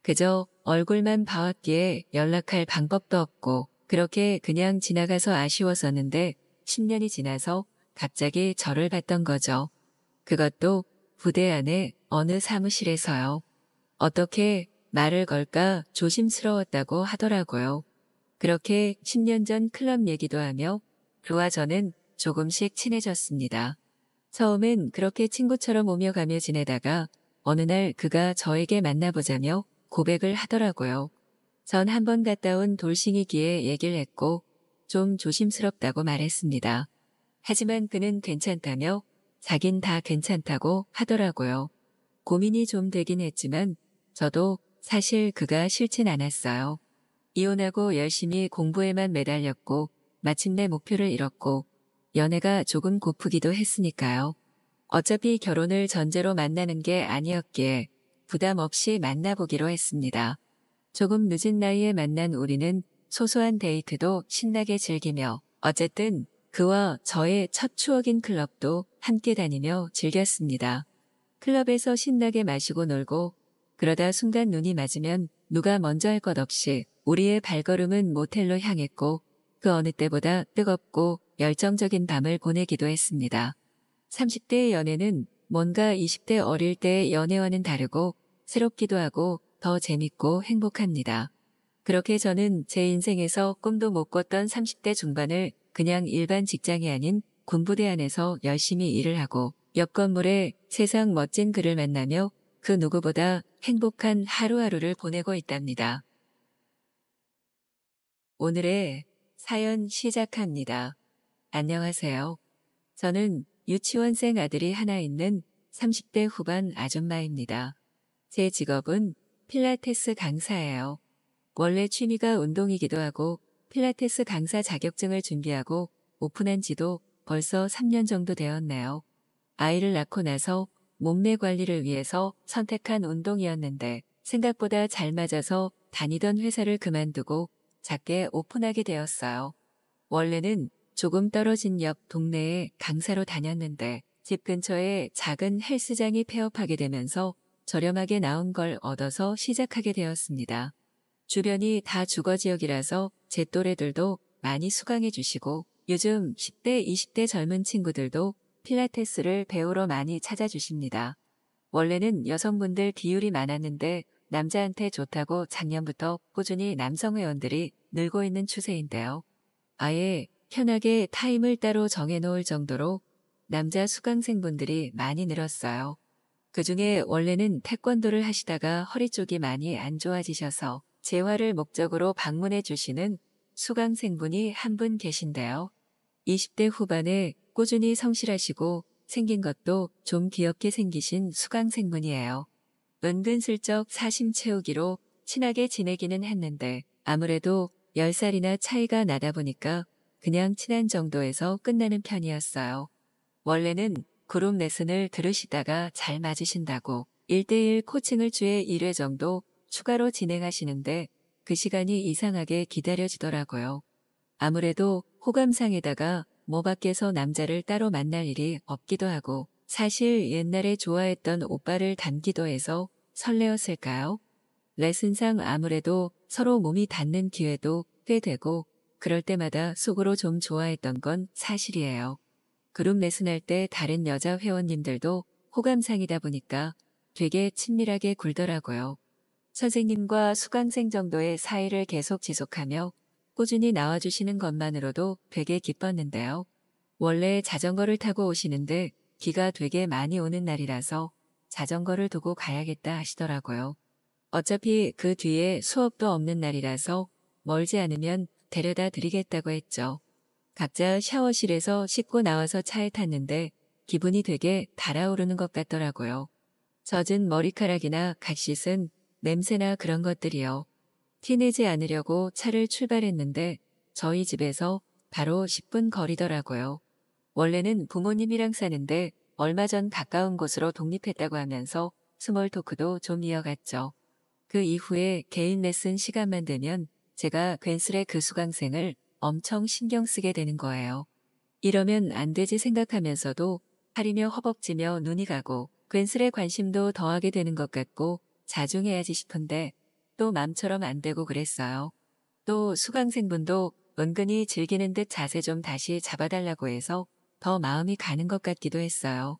[SPEAKER 1] 그저 얼굴만 봐왔기에 연락할 방법도 없고 그렇게 그냥 지나가서 아쉬웠었는데 10년이 지나서 갑자기 저를 봤던 거죠. 그것도 부대 안에 어느 사무실에서요. 어떻게 말을 걸까 조심스러웠다고 하더라고요. 그렇게 10년 전 클럽 얘기도 하며 그와 저는 조금씩 친해졌습니다. 처음엔 그렇게 친구처럼 오며 가며 지내다가 어느 날 그가 저에게 만나보자며 고백을 하더라고요. 전 한 번 갔다 온 돌싱이기에 얘기를 했고 좀 조심스럽다고 말했습니다. 하지만 그는 괜찮다며 자긴 다 괜찮다고 하더라고요. 고민이 좀 되긴 했지만 저도 사실 그가 싫진 않았어요. 이혼하고 열심히 공부에만 매달렸고 마침내 목표를 잃었고 연애가 조금 고프기도 했으니까요. 어차피 결혼을 전제로 만나는 게 아니었기에 부담 없이 만나보기로 했습니다. 조금 늦은 나이에 만난 우리는 소소한 데이트도 신나게 즐기며 어쨌든 그와 저의 첫 추억인 클럽도 함께 다니며 즐겼습니다. 클럽에서 신나게 마시고 놀고 그러다 순간 눈이 맞으면 누가 먼저 할 것 없이 우리의 발걸음은 모텔로 향했고 그 어느 때보다 뜨겁고 열정적인 밤을 보내기도 했습니다. 30대의 연애는 뭔가 20대 어릴 때의 연애와는 다르고 새롭기도 하고 더 재밌고 행복합니다. 그렇게 저는 제 인생에서 꿈도 못 꿨던 30대 중반을 그냥 일반 직장이 아닌 군부대 안에서 열심히 일을 하고 옆 건물에 세상 멋진 그를 만나며 그 누구보다 행복한 하루하루를 보내고 있답니다. 오늘의 사연 시작합니다. 안녕하세요. 저는 유치원생 아들이 하나 있는 30대 후반 아줌마입니다. 제 직업은 필라테스 강사예요. 원래 취미가 운동이기도 하고 필라테스 강사 자격증을 준비하고 오픈한 지도 벌써 3년 정도 되었네요. 아이를 낳고 나서 몸매 관리를 위해서 선택한 운동이었는데 생각보다 잘 맞아서 다니던 회사를 그만두고 작게 오픈하게 되었어요. 원래는 조금 떨어진 옆 동네에 강사로 다녔는데 집 근처에 작은 헬스장이 폐업하게 되면서 저렴하게 나온 걸 얻어서 시작하게 되었습니다. 주변이 다 주거 지역이라서 제 또래들도 많이 수강해 주시고 요즘 10대, 20대 젊은 친구들도 필라테스를 배우러 많이 찾아주십니다. 원래는 여성분들 비율이 많았는데 남자한테 좋다고 작년부터 꾸준히 남성 회원들이 늘고 있는 추세인데요. 아예 편하게 타임을 따로 정해놓을 정도로 남자 수강생분들이 많이 늘었어요. 그중에 원래는 태권도를 하시다가 허리 쪽이 많이 안 좋아지셔서 재활을 목적으로 방문해 주시는 수강생분이 한 분 계신데요. 20대 후반에 꾸준히 성실하시고 생긴 것도 좀 귀엽게 생기신 수강생분이에요. 은근슬쩍 사심 채우기로 친하게 지내기는 했는데 아무래도 10살이나 차이가 나다 보니까 그냥 친한 정도에서 끝나는 편이었어요. 원래는 그룹 레슨을 들으시다가 잘 맞으신다고 1대1 코칭을 주에 1회 정도 추가로 진행하시는데 그 시간이 이상하게 기다려지더라고요. 아무래도 호감상에다가 뭐 밖에서 남자를 따로 만날 일이 없기도 하고 사실 옛날에 좋아했던 오빠를 닮기도 해서 설레었을까요? 레슨상 아무래도 서로 몸이 닿는 기회도 꽤 되고 그럴 때마다 속으로 좀 좋아했던 건 사실이에요. 그룹 레슨할 때 다른 여자 회원님들도 호감상이다 보니까 되게 친밀하게 굴더라고요. 선생님과 수강생 정도의 사이를 계속 지속하며 꾸준히 나와주시는 것만으로도 되게 기뻤는데요. 원래 자전거를 타고 오시는데 비가 되게 많이 오는 날이라서 자전거를 두고 가야겠다 하시더라고요. 어차피 그 뒤에 수업도 없는 날이라서 멀지 않으면 데려다 드리겠다고 했죠. 각자 샤워실에서 씻고 나와서 차에 탔는데 기분이 되게 달아오르는 것 같더라고요. 젖은 머리카락이나 갓씻은 냄새나 그런 것들이요. 티내지 않으려고 차를 출발했는데 저희 집에서 바로 10분 거리더라고요. 원래는 부모님이랑 사는데 얼마 전 가까운 곳으로 독립했다고 하면서 스몰 토크도 좀 이어갔죠. 그 이후에 개인 레슨 시간만 되면 제가 괜스레 그 수강생을 엄청 신경 쓰게 되는 거예요. 이러면 안 되지 생각하면서도 팔이며 허벅지며 눈이 가고 괜스레 관심도 더하게 되는 것 같고 자중해야지 싶은데 또 맘처럼 안 되고 그랬어요. 또 수강생분도 은근히 즐기는 듯 자세 좀 다시 잡아달라고 해서 더 마음이 가는 것 같기도 했어요.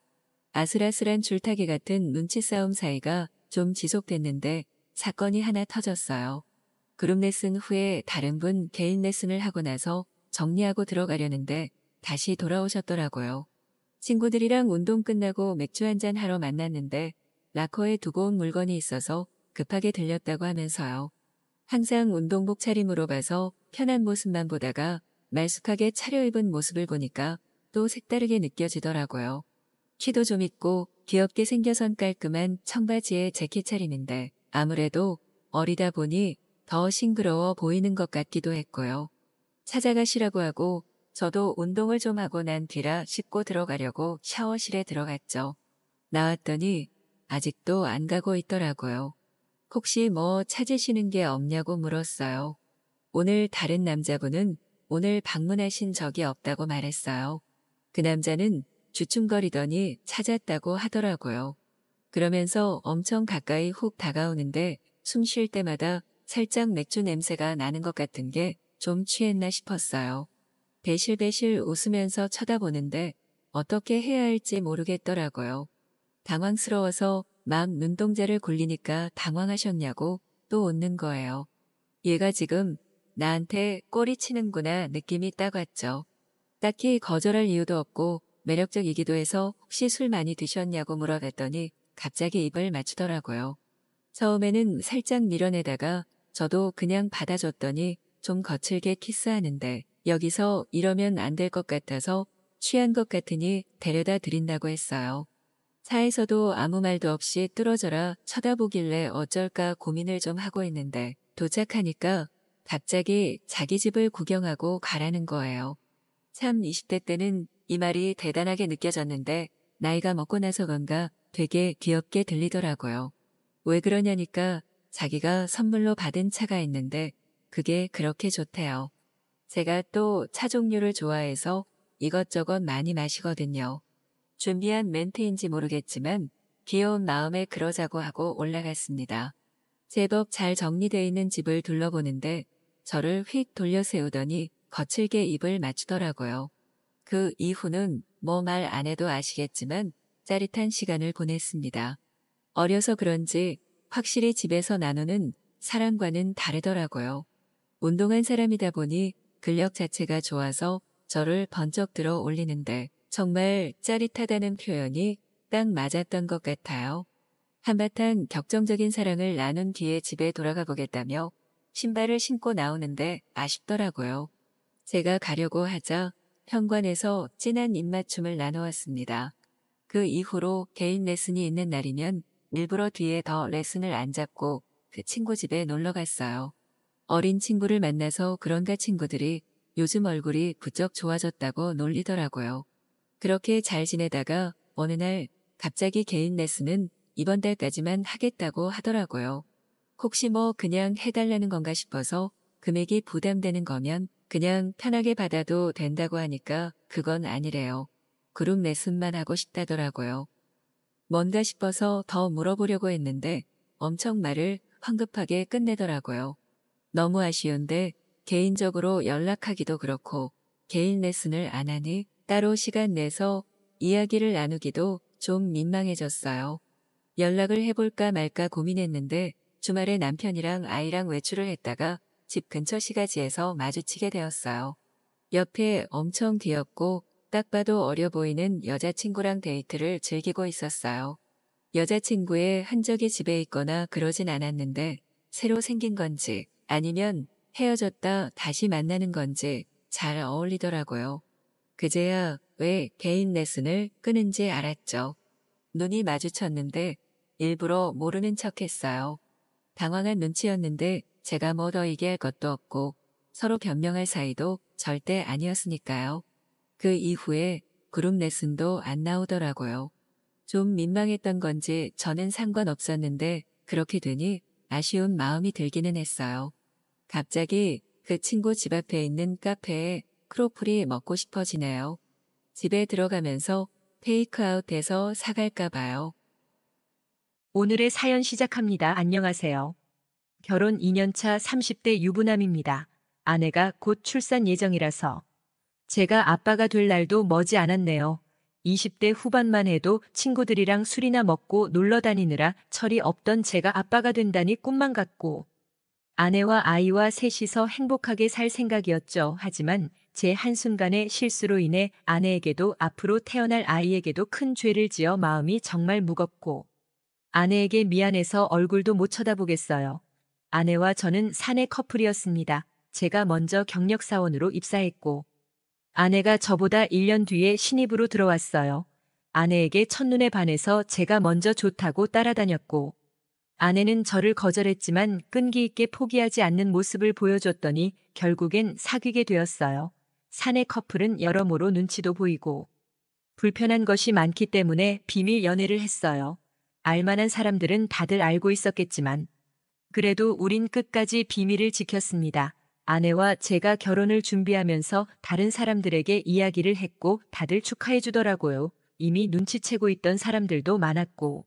[SPEAKER 1] 아슬아슬한 줄타기 같은 눈치 싸움 사이가 좀 지속됐는데 사건이 하나 터졌어요. 그룹 레슨 후에 다른 분 개인 레슨을 하고 나서 정리하고 들어가려는데 다시 돌아오셨더라고요. 친구들이랑 운동 끝나고 맥주 한잔 하러 만났는데 라커에 두고 온 물건이 있어서 급하게 들렸다고 하면서요. 항상 운동복 차림으로 봐서 편한 모습만 보다가 말쑥하게 차려입은 모습을 보니까 또 색다르게 느껴지더라고요. 키도 좀 있고 귀엽게 생겨선 깔끔한 청바지에 재킷 차림인데 아무래도 어리다 보니 더 싱그러워 보이는 것 같기도 했고요. 찾아가시라고 하고 저도 운동을 좀 하고 난 뒤라 씻고 들어가려고 샤워실에 들어갔죠. 나왔더니 아직도 안 가고 있더라고요. 혹시 뭐 찾으시는 게 없냐고 물었어요. 오늘 다른 남자분은 오늘 방문하신 적이 없다고 말했어요. 그 남자는 주춤거리더니 찾았다고 하더라고요. 그러면서 엄청 가까이 훅 다가오는데 숨 쉴 때마다 살짝 맥주 냄새가 나는 것 같은 게 좀 취했나 싶었어요. 배실배실 웃으면서 쳐다보는데 어떻게 해야 할지 모르겠더라고요. 당황스러워서 막 눈동자를 굴리니까 당황하셨냐고 또 웃는 거예요. 얘가 지금 나한테 꼬리 치는구나 느낌이 딱 왔죠. 딱히 거절할 이유도 없고 매력적이기도 해서 혹시 술 많이 드셨냐고 물어봤더니 갑자기 입을 맞추더라고요. 처음에는 살짝 밀어내다가 저도 그냥 받아줬더니 좀 거칠게 키스하는데 여기서 이러면 안 될 것 같아서 취한 것 같으니 데려다 드린다고 했어요. 차에서도 아무 말도 없이 뚫어져라 쳐다보길래 어쩔까 고민을 좀 하고 있는데 도착하니까 갑자기 자기 집을 구경하고 가라는 거예요. 참 20대 때는 이 말이 대단하게 느껴졌는데 나이가 먹고 나서건가 되게 귀엽게 들리더라고요. 왜 그러냐니까 자기가 선물로 받은 차가 있는데 그게 그렇게 좋대요. 제가 또 차 종류를 좋아해서 이것저것 많이 마시거든요. 준비한 멘트인지 모르겠지만 귀여운 마음에 그러자고 하고 올라갔습니다. 제법 잘 정리되어 있는 집을 둘러보는데 저를 휙 돌려 세우더니 거칠게 입을 맞추더라고요. 그 이후는 뭐 말 안 해도 아시겠지만 짜릿한 시간을 보냈습니다. 어려서 그런지 확실히 집에서 나누는 사랑과는 다르더라고요. 운동한 사람이다 보니 근력 자체가 좋아서 저를 번쩍 들어 올리는데 정말 짜릿하다는 표현이 딱 맞았던 것 같아요. 한바탕 격정적인 사랑을 나눈 뒤에 집에 돌아가 보겠다며 신발을 신고 나오는데 아쉽더라고요. 제가 가려고 하자 현관에서 진한 입맞춤을 나누었습니다. 그 이후로 개인 레슨이 있는 날이면 일부러 뒤에 더 레슨을 안 잡고 그 친구 집에 놀러 갔어요. 어린 친구를 만나서 그런가 친구들이 요즘 얼굴이 부쩍 좋아졌다고 놀리더라고요. 그렇게 잘 지내다가 어느 날 갑자기 개인 레슨은 이번 달까지만 하겠다고 하더라고요. 혹시 뭐 그냥 해달라는 건가 싶어서 금액이 부담되는 거면 그냥 편하게 받아도 된다고 하니까 그건 아니래요. 그룹 레슨만 하고 싶다더라고요. 뭔가 싶어서 더 물어보려고 했는데 엄청 말을 황급하게 끝내더라고요. 너무 아쉬운데 개인적으로 연락하기도 그렇고 개인 레슨을 안 하니 따로 시간 내서 이야기를 나누기도 좀 민망해졌어요. 연락을 해볼까 말까 고민했는데 주말에 남편이랑 아이랑 외출을 했다가 집 근처 시가지에서 마주치게 되었어요. 옆에 엄청 귀엽고 딱 봐도 어려 보이는 여자친구랑 데이트를 즐기고 있었어요. 여자친구의 흔적이 집에 있거나 그러진 않았는데 새로 생긴 건지 아니면 헤어졌다 다시 만나는 건지 잘 어울리더라고요. 그제야 왜 개인 레슨을 끊은지 알았죠. 눈이 마주쳤는데 일부러 모르는 척했어요. 당황한 눈치였는데 제가 뭐 더 얘기할 것도 없고 서로 변명할 사이도 절대 아니었으니까요. 그 이후에 그룹 레슨도 안 나오더라고요. 좀 민망했던 건지 저는 상관없었는데 그렇게 되니 아쉬운 마음이 들기는 했어요. 갑자기 그 친구 집 앞에 있는 카페에 크로플이 먹고 싶어지네요. 집에 들어가면서 테이크아웃해서 사갈까 봐요.
[SPEAKER 2] 오늘의 사연 시작합니다. 안녕하세요. 결혼 2년차 30대 유부남입니다. 아내가 곧 출산 예정이라서 제가 아빠가 될 날도 머지 않았네요. 20대 후반만 해도 친구들이랑 술이나 먹고 놀러 다니느라 철이 없던 제가 아빠가 된다니 꿈만 같고 아내와 아이와 셋이서 행복하게 살 생각이었죠. 하지만 제 한순간의 실수로 인해 아내에게도 앞으로 태어날 아이에게도 큰 죄를 지어 마음이 정말 무겁고 아내에게 미안해서 얼굴도 못 쳐다보겠어요. 아내와 저는 사내 커플이었습니다. 제가 먼저 경력사원으로 입사했고 아내가 저보다 1년 뒤에 신입으로 들어왔어요. 아내에게 첫눈에 반해서 제가 먼저 좋다고 따라다녔고 아내는 저를 거절했지만 끈기 있게 포기하지 않는 모습을 보여줬더니 결국엔 사귀게 되었어요. 사내 커플은 여러모로 눈치도 보이고 불편한 것이 많기 때문에 비밀 연애를 했어요. 알만한 사람들은 다들 알고 있었겠지만 그래도 우린 끝까지 비밀을 지켰습니다. 아내와 제가 결혼을 준비하면서 다른 사람들에게 이야기를 했고 다들 축하해 주더라고요. 이미 눈치채고 있던 사람들도 많았고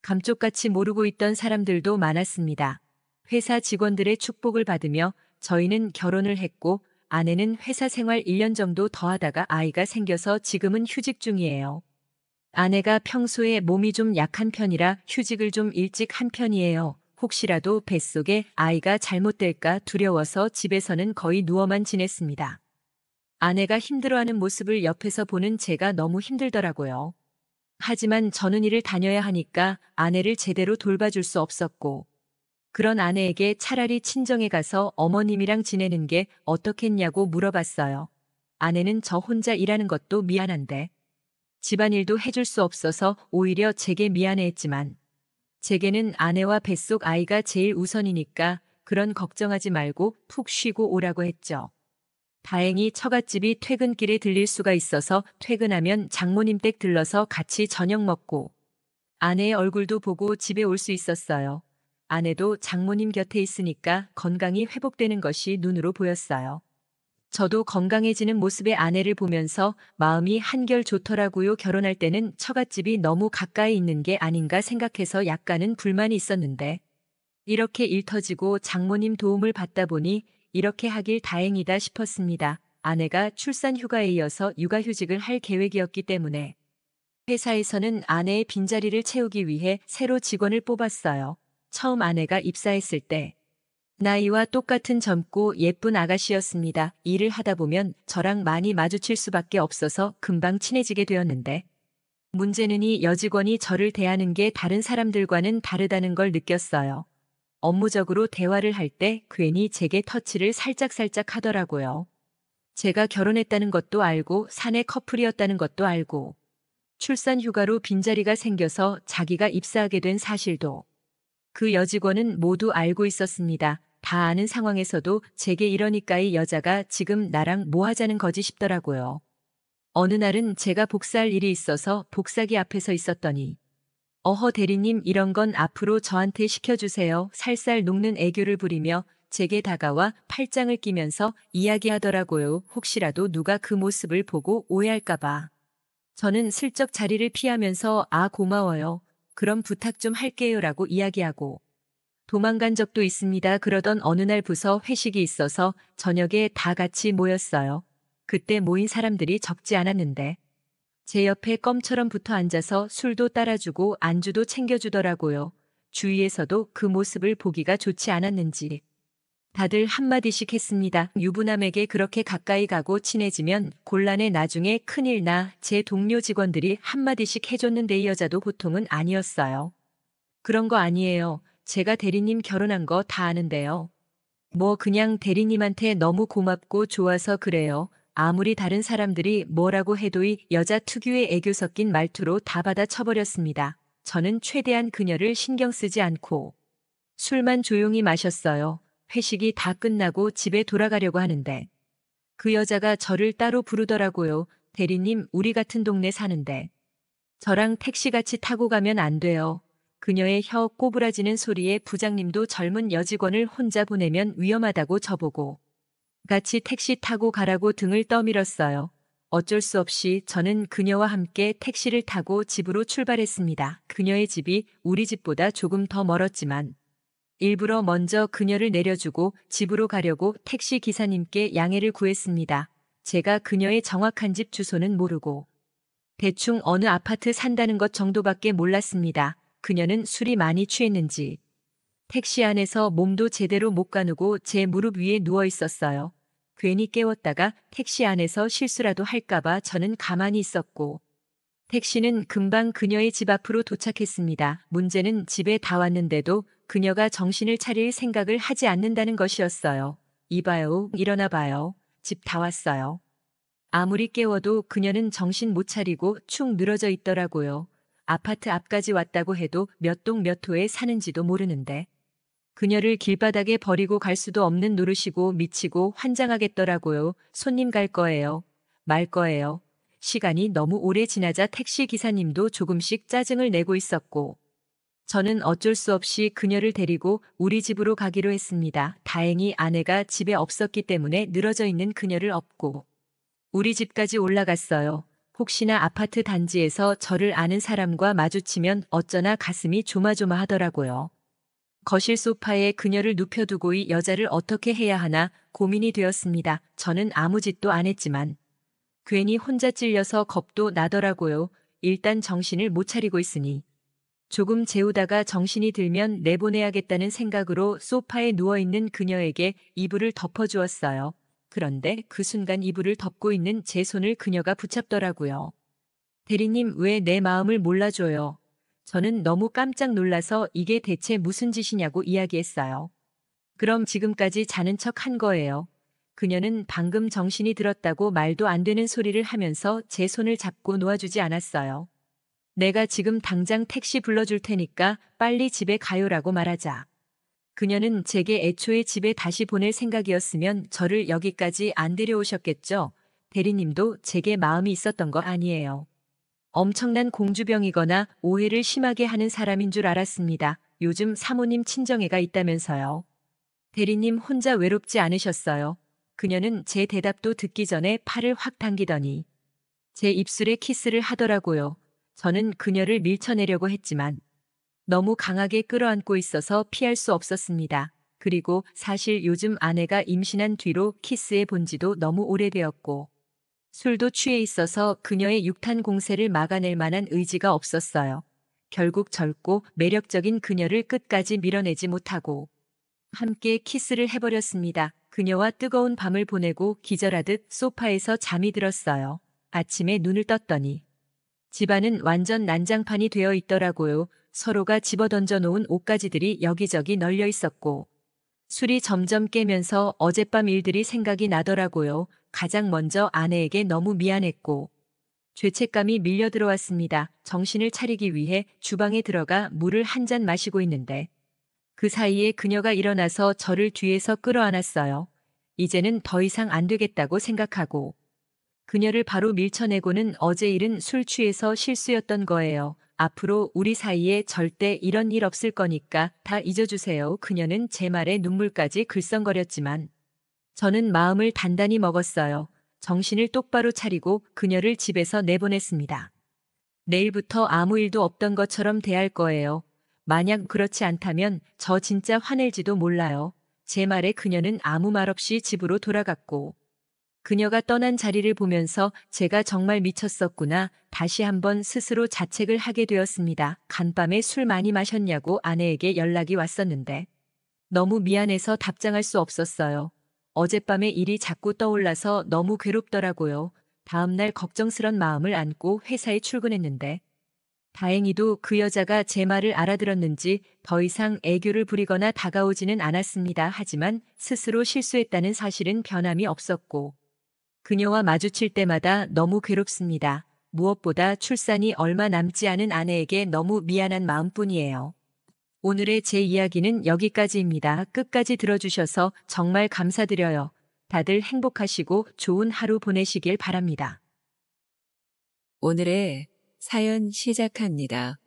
[SPEAKER 2] 감쪽같이 모르고 있던 사람들도 많았습니다. 회사 직원들의 축복을 받으며 저희는 결혼을 했고 아내는 회사 생활 1년 정도 더 하다가 아이가 생겨서 지금은 휴직 중이에요. 아내가 평소에 몸이 좀 약한 편이라 휴직을 좀 일찍 한 편이에요. 혹시라도 뱃속에 아이가 잘못될까 두려워서 집에서는 거의 누워만 지냈습니다. 아내가 힘들어하는 모습을 옆에서 보는 제가 너무 힘들더라고요. 하지만 저는 일을 다녀야 하니까 아내를 제대로 돌봐줄 수 없었고 그런 아내에게 차라리 친정에 가서 어머님이랑 지내는 게 어떻겠냐고 물어봤어요. 아내는 저 혼자 일하는 것도 미안한데 집안일도 해줄 수 없어서 오히려 제게 미안해했지만 제게는 아내와 뱃속 아이가 제일 우선이니까 그런 걱정하지 말고 푹 쉬고 오라고 했죠. 다행히 처갓집이 퇴근길에 들릴 수가 있어서 퇴근하면 장모님 댁 들러서 같이 저녁 먹고 아내의 얼굴도 보고 집에 올 수 있었어요. 아내도 장모님 곁에 있으니까 건강이 회복되는 것이 눈으로 보였어요. 저도 건강해지는 모습의 아내를 보면서 마음이 한결 좋더라고요. 결혼할 때는 처갓집이 너무 가까이 있는 게 아닌가 생각해서 약간은 불만이 있었는데 이렇게 일 터지고 장모님 도움을 받다 보니 이렇게 하길 다행이다 싶었습니다. 아내가 출산 휴가에 이어서 육아휴직을 할 계획이었기 때문에 회사에서는 아내의 빈자리를 채우기 위해 새로 직원을 뽑았어요. 처음 아내가 입사했을 때 나이와 똑같은 젊고 예쁜 아가씨였습니다. 일을 하다 보면 저랑 많이 마주칠 수밖에 없어서 금방 친해지게 되었는데 문제는 이 여직원이 저를 대하는 게 다른 사람들과는 다르다는 걸 느꼈어요. 업무적으로 대화를 할 때 괜히 제게 터치를 살짝살짝 하더라고요. 제가 결혼했다는 것도 알고 사내 커플이었다는 것도 알고 출산 휴가로 빈자리가 생겨서 자기가 입사하게 된 사실도 그 여직원은 모두 알고 있었습니다. 다 아는 상황에서도 제게 이러니까 이 여자가 지금 나랑 뭐 하자는 거지 싶더라고요. 어느 날은 제가 복사할 일이 있어서 복사기 앞에서 있었더니 어허 대리님 이런 건 앞으로 저한테 시켜주세요. 살살 녹는 애교를 부리며 제게 다가와 팔짱을 끼면서 이야기하더라고요. 혹시라도 누가 그 모습을 보고 오해할까봐. 저는 슬쩍 자리를 피하면서 아 고마워요. 그럼 부탁 좀 할게요라고 이야기하고 도망간 적도 있습니다. 그러던 어느 날 부서 회식이 있어서 저녁에 다 같이 모였어요. 그때 모인 사람들이 적지 않았는데 제 옆에 껌처럼 붙어 앉아서 술도 따라주고 안주도 챙겨주더라고요. 주위에서도 그 모습을 보기가 좋지 않았는지 다들 한마디씩 했습니다. 유부남에게 그렇게 가까이 가고 친해지면 곤란해 나중에 큰일 나. 제 동료 직원들이 한마디씩 해줬는데 이 여자도 보통은 아니었어요. 그런 거 아니에요. 제가 대리님 결혼한 거 다 아는데요. 뭐 그냥 대리님한테 너무 고맙고 좋아서 그래요. 아무리 다른 사람들이 뭐라고 해도 이 여자 특유의 애교 섞인 말투로 다 받아쳐버렸습니다. 저는 최대한 그녀를 신경 쓰지 않고 술만 조용히 마셨어요. 회식이 다 끝나고 집에 돌아가려고 하는데 그 여자가 저를 따로 부르더라고요. 대리님 우리 같은 동네 사는데 저랑 택시같이 타고 가면 안 돼요. 그녀의 혀 꼬부라지는 소리에 부장님도 젊은 여직원을 혼자 보내면 위험하다고 저보고 같이 택시 타고 가라고 등을 떠밀었어요. 어쩔 수 없이 저는 그녀와 함께 택시를 타고 집으로 출발했습니다. 그녀의 집이 우리 집보다 조금 더 멀었지만 일부러 먼저 그녀를 내려주고 집으로 가려고 택시 기사님께 양해를 구했습니다. 제가 그녀의 정확한 집 주소는 모르고 대충 어느 아파트 산다는 것 정도밖에 몰랐습니다. 그녀는 술이 많이 취했는지 택시 안에서 몸도 제대로 못 가누고 제 무릎 위에 누워 있었어요. 괜히 깨웠다가 택시 안에서 실수라도 할까봐 저는 가만히 있었고 택시는 금방 그녀의 집 앞으로 도착했습니다. 문제는 집에 다 왔는데도 그녀가 정신을 차릴 생각을 하지 않는다는 것이었어요. 이봐요, 일어나 봐요. 집 다 왔어요. 아무리 깨워도 그녀는 정신 못 차리고 축 늘어져 있더라고요. 아파트 앞까지 왔다고 해도 몇 동 몇 호에 사는지도 모르는데 그녀를 길바닥에 버리고 갈 수도 없는 노릇이고 미치고 환장하겠더라고요. 손님 갈 거예요. 말 거예요. 시간이 너무 오래 지나자 택시 기사님도 조금씩 짜증을 내고 있었고 저는 어쩔 수 없이 그녀를 데리고 우리 집으로 가기로 했습니다. 다행히 아내가 집에 없었기 때문에 늘어져 있는 그녀를 업고 우리 집까지 올라갔어요. 혹시나 아파트 단지에서 저를 아는 사람과 마주치면 어쩌나 가슴이 조마조마하더라고요. 거실 소파에 그녀를 눕혀두고 이 여자를 어떻게 해야 하나 고민이 되었습니다. 저는 아무 짓도 안 했지만 괜히 혼자 찔려서 겁도 나더라고요. 일단 정신을 못 차리고 있으니 조금 재우다가 정신이 들면 내보내야겠다는 생각으로 소파에 누워있는 그녀에게 이불을 덮어주었어요. 그런데 그 순간 이불을 덮고 있는 제 손을 그녀가 붙잡더라고요. 대리님 왜 내 마음을 몰라줘요? 저는 너무 깜짝 놀라서 이게 대체 무슨 짓이냐고 이야기했어요. 그럼 지금까지 자는 척 한 거예요. 그녀는 방금 정신이 들었다고 말도 안 되는 소리를 하면서 제 손을 잡고 놓아주지 않았어요. 내가 지금 당장 택시 불러줄 테니까 빨리 집에 가요라고 말하자. 그녀는 제게 애초에 집에 다시 보낼 생각이었으면 저를 여기까지 안 데려오셨겠죠. 대리님도 제게 마음이 있었던 거 아니에요. 엄청난 공주병이거나 오해를 심하게 하는 사람인 줄 알았습니다. 요즘 사모님 친정애가 있다면서요. 대리님 혼자 외롭지 않으셨어요? 그녀는 제 대답도 듣기 전에 팔을 확 당기더니 제 입술에 키스를 하더라고요. 저는 그녀를 밀쳐내려고 했지만 너무 강하게 끌어안고 있어서 피할 수 없었습니다. 그리고 사실 요즘 아내가 임신한 뒤로 키스해 본 지도 너무 오래되었고 술도 취해 있어서 그녀의 육탄 공세를 막아낼 만한 의지가 없었어요. 결국 젊고 매력적인 그녀를 끝까지 밀어내지 못하고 함께 키스를 해버렸습니다. 그녀와 뜨거운 밤을 보내고 기절하듯 소파에서 잠이 들었어요. 아침에 눈을 떴더니 집안은 완전 난장판이 되어 있더라고요. 서로가 집어던져 놓은 옷가지들이 여기저기 널려 있었고 술이 점점 깨면서 어젯밤 일들이 생각이 나더라고요. 가장 먼저 아내에게 너무 미안했고 죄책감이 밀려 들어왔습니다. 정신을 차리기 위해 주방에 들어가 물을 한 잔 마시고 있는데 그 사이에 그녀가 일어나서 저를 뒤에서 끌어안았어요. 이제는 더 이상 안 되겠다고 생각하고 그녀를 바로 밀쳐내고는 어제 일은 술 취해서 실수였던 거예요. 앞으로 우리 사이에 절대 이런 일 없을 거니까 다 잊어주세요. 그녀는 제 말에 눈물까지 글썽거렸지만 저는 마음을 단단히 먹었어요. 정신을 똑바로 차리고 그녀를 집에서 내보냈습니다. 내일부터 아무 일도 없던 것처럼 대할 거예요. 만약 그렇지 않다면 저 진짜 화낼지도 몰라요. 제 말에 그녀는 아무 말 없이 집으로 돌아갔고 그녀가 떠난 자리를 보면서 제가 정말 미쳤었구나. 다시 한번 스스로 자책을 하게 되었습니다. 간밤에 술 많이 마셨냐고 아내에게 연락이 왔었는데 너무 미안해서 답장할 수 없었어요. 어젯밤의 일이 자꾸 떠올라서 너무 괴롭더라고요. 다음날 걱정스런 마음을 안고 회사에 출근했는데 다행히도 그 여자가 제 말을 알아들었는지 더 이상 애교를 부리거나 다가오지는 않았습니다. 하지만 스스로 실수했다는 사실은 변함이 없었고 그녀와 마주칠 때마다 너무 괴롭습니다. 무엇보다 출산이 얼마 남지 않은 아내에게 너무 미안한 마음뿐이에요. 오늘의 제 이야기는 여기까지입니다. 끝까지 들어주셔서 정말 감사드려요. 다들 행복하시고 좋은 하루 보내시길 바랍니다.
[SPEAKER 1] 오늘의 사연 시작합니다.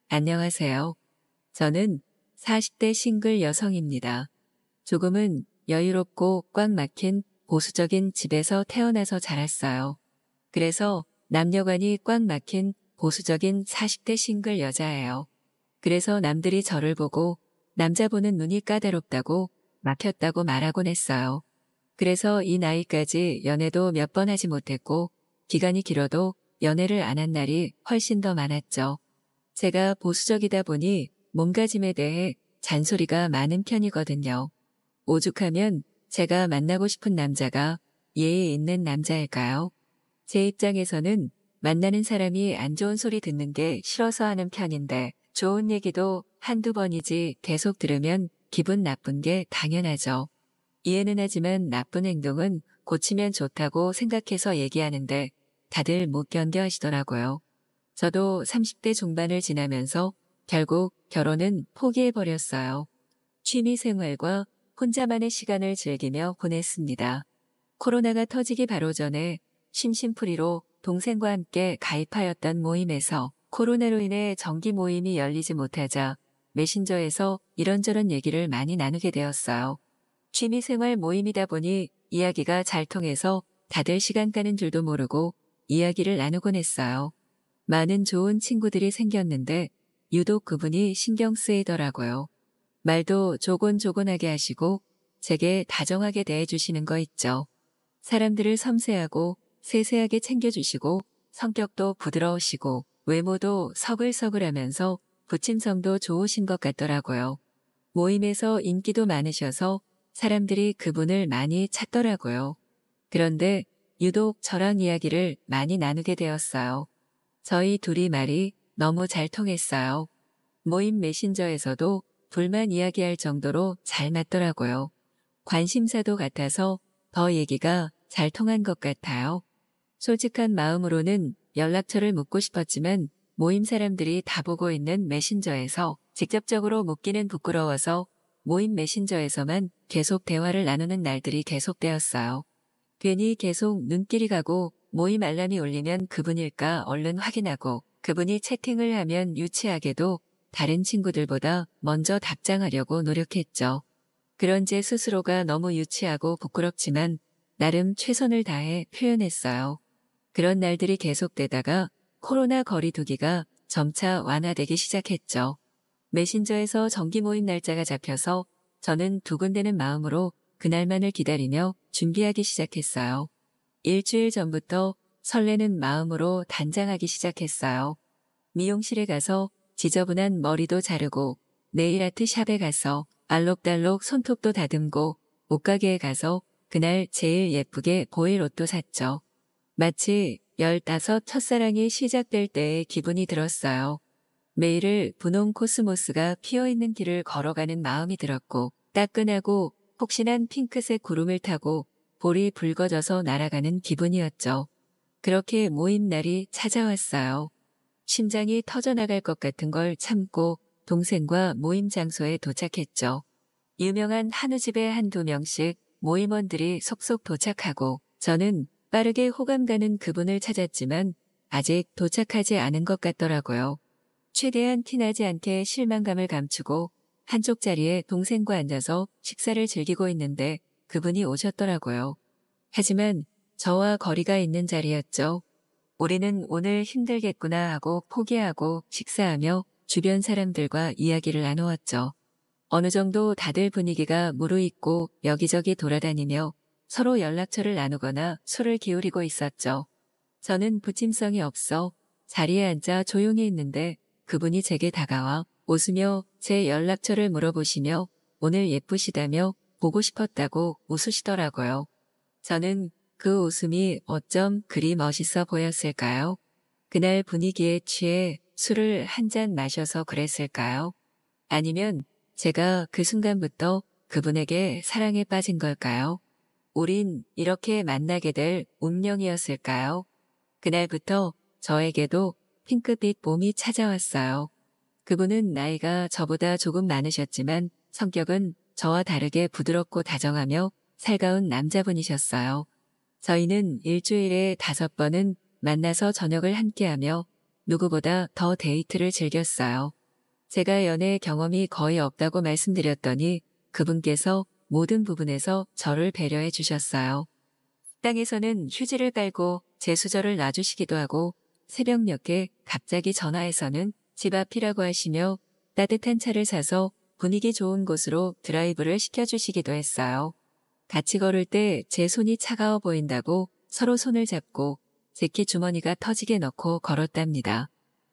[SPEAKER 1] 안녕하세요. 저는 40대 싱글 여성입니다. 조금은 여유롭고 꽉 막힌 보수적인 집에서 태어나서 자랐어요. 그래서 남녀관이 꽉 막힌 보수적인 40대 싱글 여자예요. 그래서 남들이 저를 보고 남자 보는 눈이 까다롭다고 막혔다고 말하곤 했어요. 그래서 이 나이까지 연애도 몇 번 하지 못했고 기간이 길어도 연애를 안 한 날이 훨씬 더 많았죠. 제가 보수적이다 보니 몸가짐에 대해 잔소리가 많은 편이거든요. 오죽하면 제가 만나고 싶은 남자가 예의 있는 남자일까요? 제 입장에서는 만나는 사람이 안 좋은 소리 듣는 게 싫어서 하는 편인데 좋은 얘기도 한두 번이지 계속 들으면 기분 나쁜 게 당연하죠. 이해는 하지만 나쁜 행동은 고치면 좋다고 생각해서 얘기하는데 다들 못 견뎌 하시더라고요. 저도 30대 중반을 지나면서 결국 결혼은 포기해버렸어요. 취미생활과 혼자만의 시간을 즐기며 보냈습니다. 코로나가 터지기 바로 전에 심심풀이로 동생과 함께 가입하였던 모임에서 코로나로 인해 정기 모임이 열리지 못하자 메신저에서 이런저런 얘기를 많이 나누게 되었어요. 취미생활 모임이다 보니 이야기가 잘 통해서 다들 시간 가는 줄도 모르고 이야기를 나누곤 했어요. 많은 좋은 친구들이 생겼는데 유독 그분이 신경 쓰이더라고요. 말도 조곤조곤하게 하시고 제게 다정하게 대해주시는 거 있죠. 사람들을 섬세하고 세세하게 챙겨주시고 성격도 부드러우시고 외모도 서글서글하면서 부침성도 좋으신 것 같더라고요. 모임에서 인기도 많으셔서 사람들이 그분을 많이 찾더라고요. 그런데 유독 저랑 이야기를 많이 나누게 되었어요. 저희 둘이 말이 너무 잘 통했어요. 모임 메신저에서도 불만 이야기할 정도로 잘 맞더라고요. 관심사도 같아서 더 얘기가 잘 통한 것 같아요. 솔직한 마음으로는 연락처를 묻고 싶었지만 모임 사람들이 다 보고 있는 메신저에서 직접적으로 묻기는 부끄러워서 모임 메신저에서만 계속 대화를 나누는 날들이 계속되었어요. 괜히 계속 눈길이 가고 모임 알람이 울리면 그분일까 얼른 확인하고 그분이 채팅을 하면 유치하게도 다른 친구들보다 먼저 답장하려고 노력했죠. 그런 제 스스로가 너무 유치하고 부끄럽지만 나름 최선을 다해 표현했어요. 그런 날들이 계속되다가 코로나 거리두기가 점차 완화되기 시작했죠. 메신저에서 정기 모임 날짜가 잡혀서 저는 두근대는 마음으로 그날만을 기다리며 준비하기 시작했어요. 일주일 전부터 설레는 마음으로 단장하기 시작했어요. 미용실에 가서 지저분한 머리도 자르고 네일 아트 샵에 가서 알록달록 손톱도 다듬고 옷가게에 가서 그날 제일 예쁘게 보일 옷도 샀죠. 마치 15 첫사랑이 시작될 때의 기분이 들었어요. 매일을 분홍 코스모스가 피어있는 길을 걸어가는 마음이 들었고 따끈하고 폭신한 핑크색 구름을 타고 볼이 붉어져서 날아가는 기분이었죠. 그렇게 모임 날이 찾아왔어요. 심장이 터져나갈 것 같은 걸 참고 동생과 모임 장소에 도착했죠. 유명한 한우집에 한두 명씩 모임원들이 속속 도착하고 저는 빠르게 호감 가는 그분을 찾았지만 아직 도착하지 않은 것 같더라고요. 최대한 티나지 않게 실망감을 감추고 한쪽 자리에 동생과 앉아서 식사를 즐기고 있는데 그분이 오셨더라고요. 하지만 저와 거리가 있는 자리였죠. 우리는 오늘 힘들겠구나 하고 포기하고 식사하며 주변 사람들과 이야기를 나누었죠. 어느 정도 다들 분위기가 무르익고 여기저기 돌아다니며 서로 연락처를 나누거나 술을 기울이고 있었죠. 저는 부침성이 없어 자리에 앉아 조용히 있는데 그분이 제게 다가와 웃으며 제 연락처를 물어보시며 오늘 예쁘시다며 보고 싶었다고 웃으시더라고요. 저는 그 웃음이 어쩜 그리 멋있어 보였을까요? 그날 분위기에 취해 술을 한 잔 마셔서 그랬을까요? 아니면 제가 그 순간부터 그분에게 사랑에 빠진 걸까요? 우린 이렇게 만나게 될 운명이었을까요? 그날부터 저에게도 핑크빛 봄이 찾아왔어요. 그분은 나이가 저보다 조금 많으셨지만 성격은 저와 다르게 부드럽고 다정하며 살가운 남자분이셨어요. 저희는 일주일에 5번은 만나서 저녁을 함께하며 누구보다 더 데이트를 즐겼어요. 제가 연애 경험이 거의 없다고 말씀드렸더니 그분께서 모든 부분에서 저를 배려해 주셨어요. 식당에서는 휴지를 깔고 제 수저를 놔주시기도 하고 새벽녘에 갑자기 전화해서는 집 앞이라고 하시며 따뜻한 차를 사서 분위기 좋은 곳으로 드라이브를 시켜주시기도 했어요. 같이 걸을 때 제 손이 차가워 보인다고 서로 손을 잡고 재킷 주머니가 터지게 넣고 걸었답니다.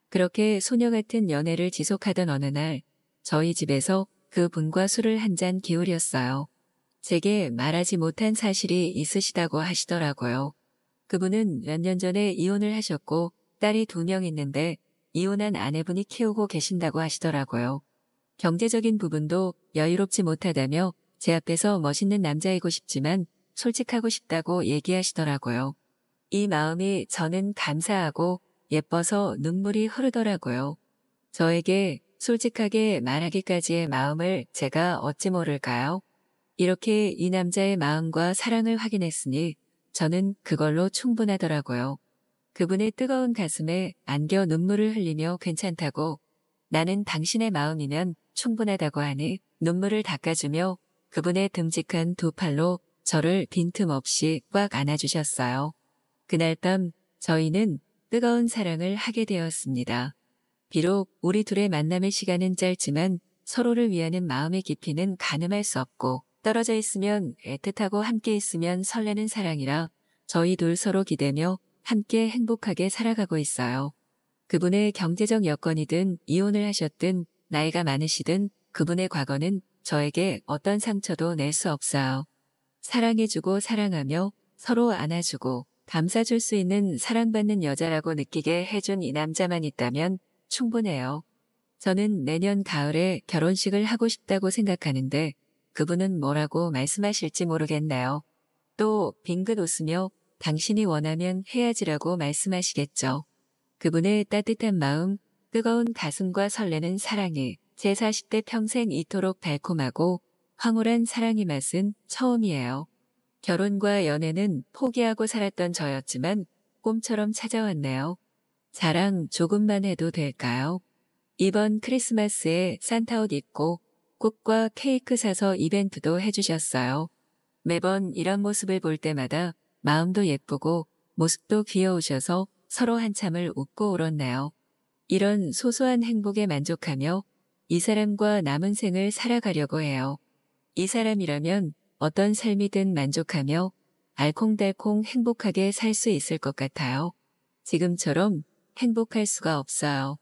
[SPEAKER 1] 그렇게 소녀 같은 연애를 지속하던 어느 날 저희 집에서 그분과 술을 한 잔 기울였어요. 제게 말하지 못한 사실이 있으시다고 하시더라고요. 그분은 몇 년 전에 이혼을 하셨고 딸이 2명 있는데 이혼한 아내분이 키우고 계신다고 하시더라고요. 경제적인 부분도 여유롭지 못하다며 제 앞에서 멋있는 남자이고 싶지만 솔직하고 싶다고 얘기하시더라고요. 이 마음이 저는 감사하고 예뻐서 눈물이 흐르더라고요. 저에게 솔직하게 말하기까지의 마음을 제가 어찌 모를까요? 이렇게 이 남자의 마음과 사랑을 확인했으니 저는 그걸로 충분하더라고요. 그분의 뜨거운 가슴에 안겨 눈물을 흘리며 괜찮다고 나는 당신의 마음이면 충분하다고 하니 눈물을 닦아주며 그분의 듬직한 2팔로 저를 빈틈없이 꽉 안아주셨어요. 그날 밤 저희는 뜨거운 사랑을 하게 되었습니다. 비록 우리 둘의 만남의 시간은 짧지만 서로를 위하는 마음의 깊이는 가늠할 수 없고 떨어져 있으면 애틋하고 함께 있으면 설레는 사랑이라 저희 둘 서로 기대며 함께 행복하게 살아가고 있어요. 그분의 경제적 여건이든 이혼을 하셨든 나이가 많으시든 그분의 과거는 저에게 어떤 상처도 낼 수 없어요. 사랑해주고 사랑하며 서로 안아주고 감싸줄 수 있는 사랑받는 여자라고 느끼게 해준 이 남자만 있다면 충분해요. 저는 내년 가을에 결혼식을 하고 싶다고 생각하는데 그분은 뭐라고 말씀하실지 모르겠네요. 또 빙긋 웃으며 당신이 원하면 해야지라고 말씀하시겠죠. 그분의 따뜻한 마음, 뜨거운 가슴과 설레는 사랑이 제 40대 평생 이토록 달콤하고 황홀한 사랑의 맛은 처음이에요. 결혼과 연애는 포기하고 살았던 저였지만 꿈처럼 찾아왔네요. 자랑 조금만 해도 될까요? 이번 크리스마스에 산타 옷 입고 꽃과 케이크 사서 이벤트도 해주셨어요. 매번 이런 모습을 볼 때마다 마음도 예쁘고 모습도 귀여우셔서 서로 한참을 웃고 울었네요. 이런 소소한 행복에 만족하며 이 사람과 남은 생을 살아가려고 해요. 이 사람이라면 어떤 삶이든 만족하며 알콩달콩 행복하게 살 수 있을 것 같아요. 지금처럼 행복할 수가 없어요.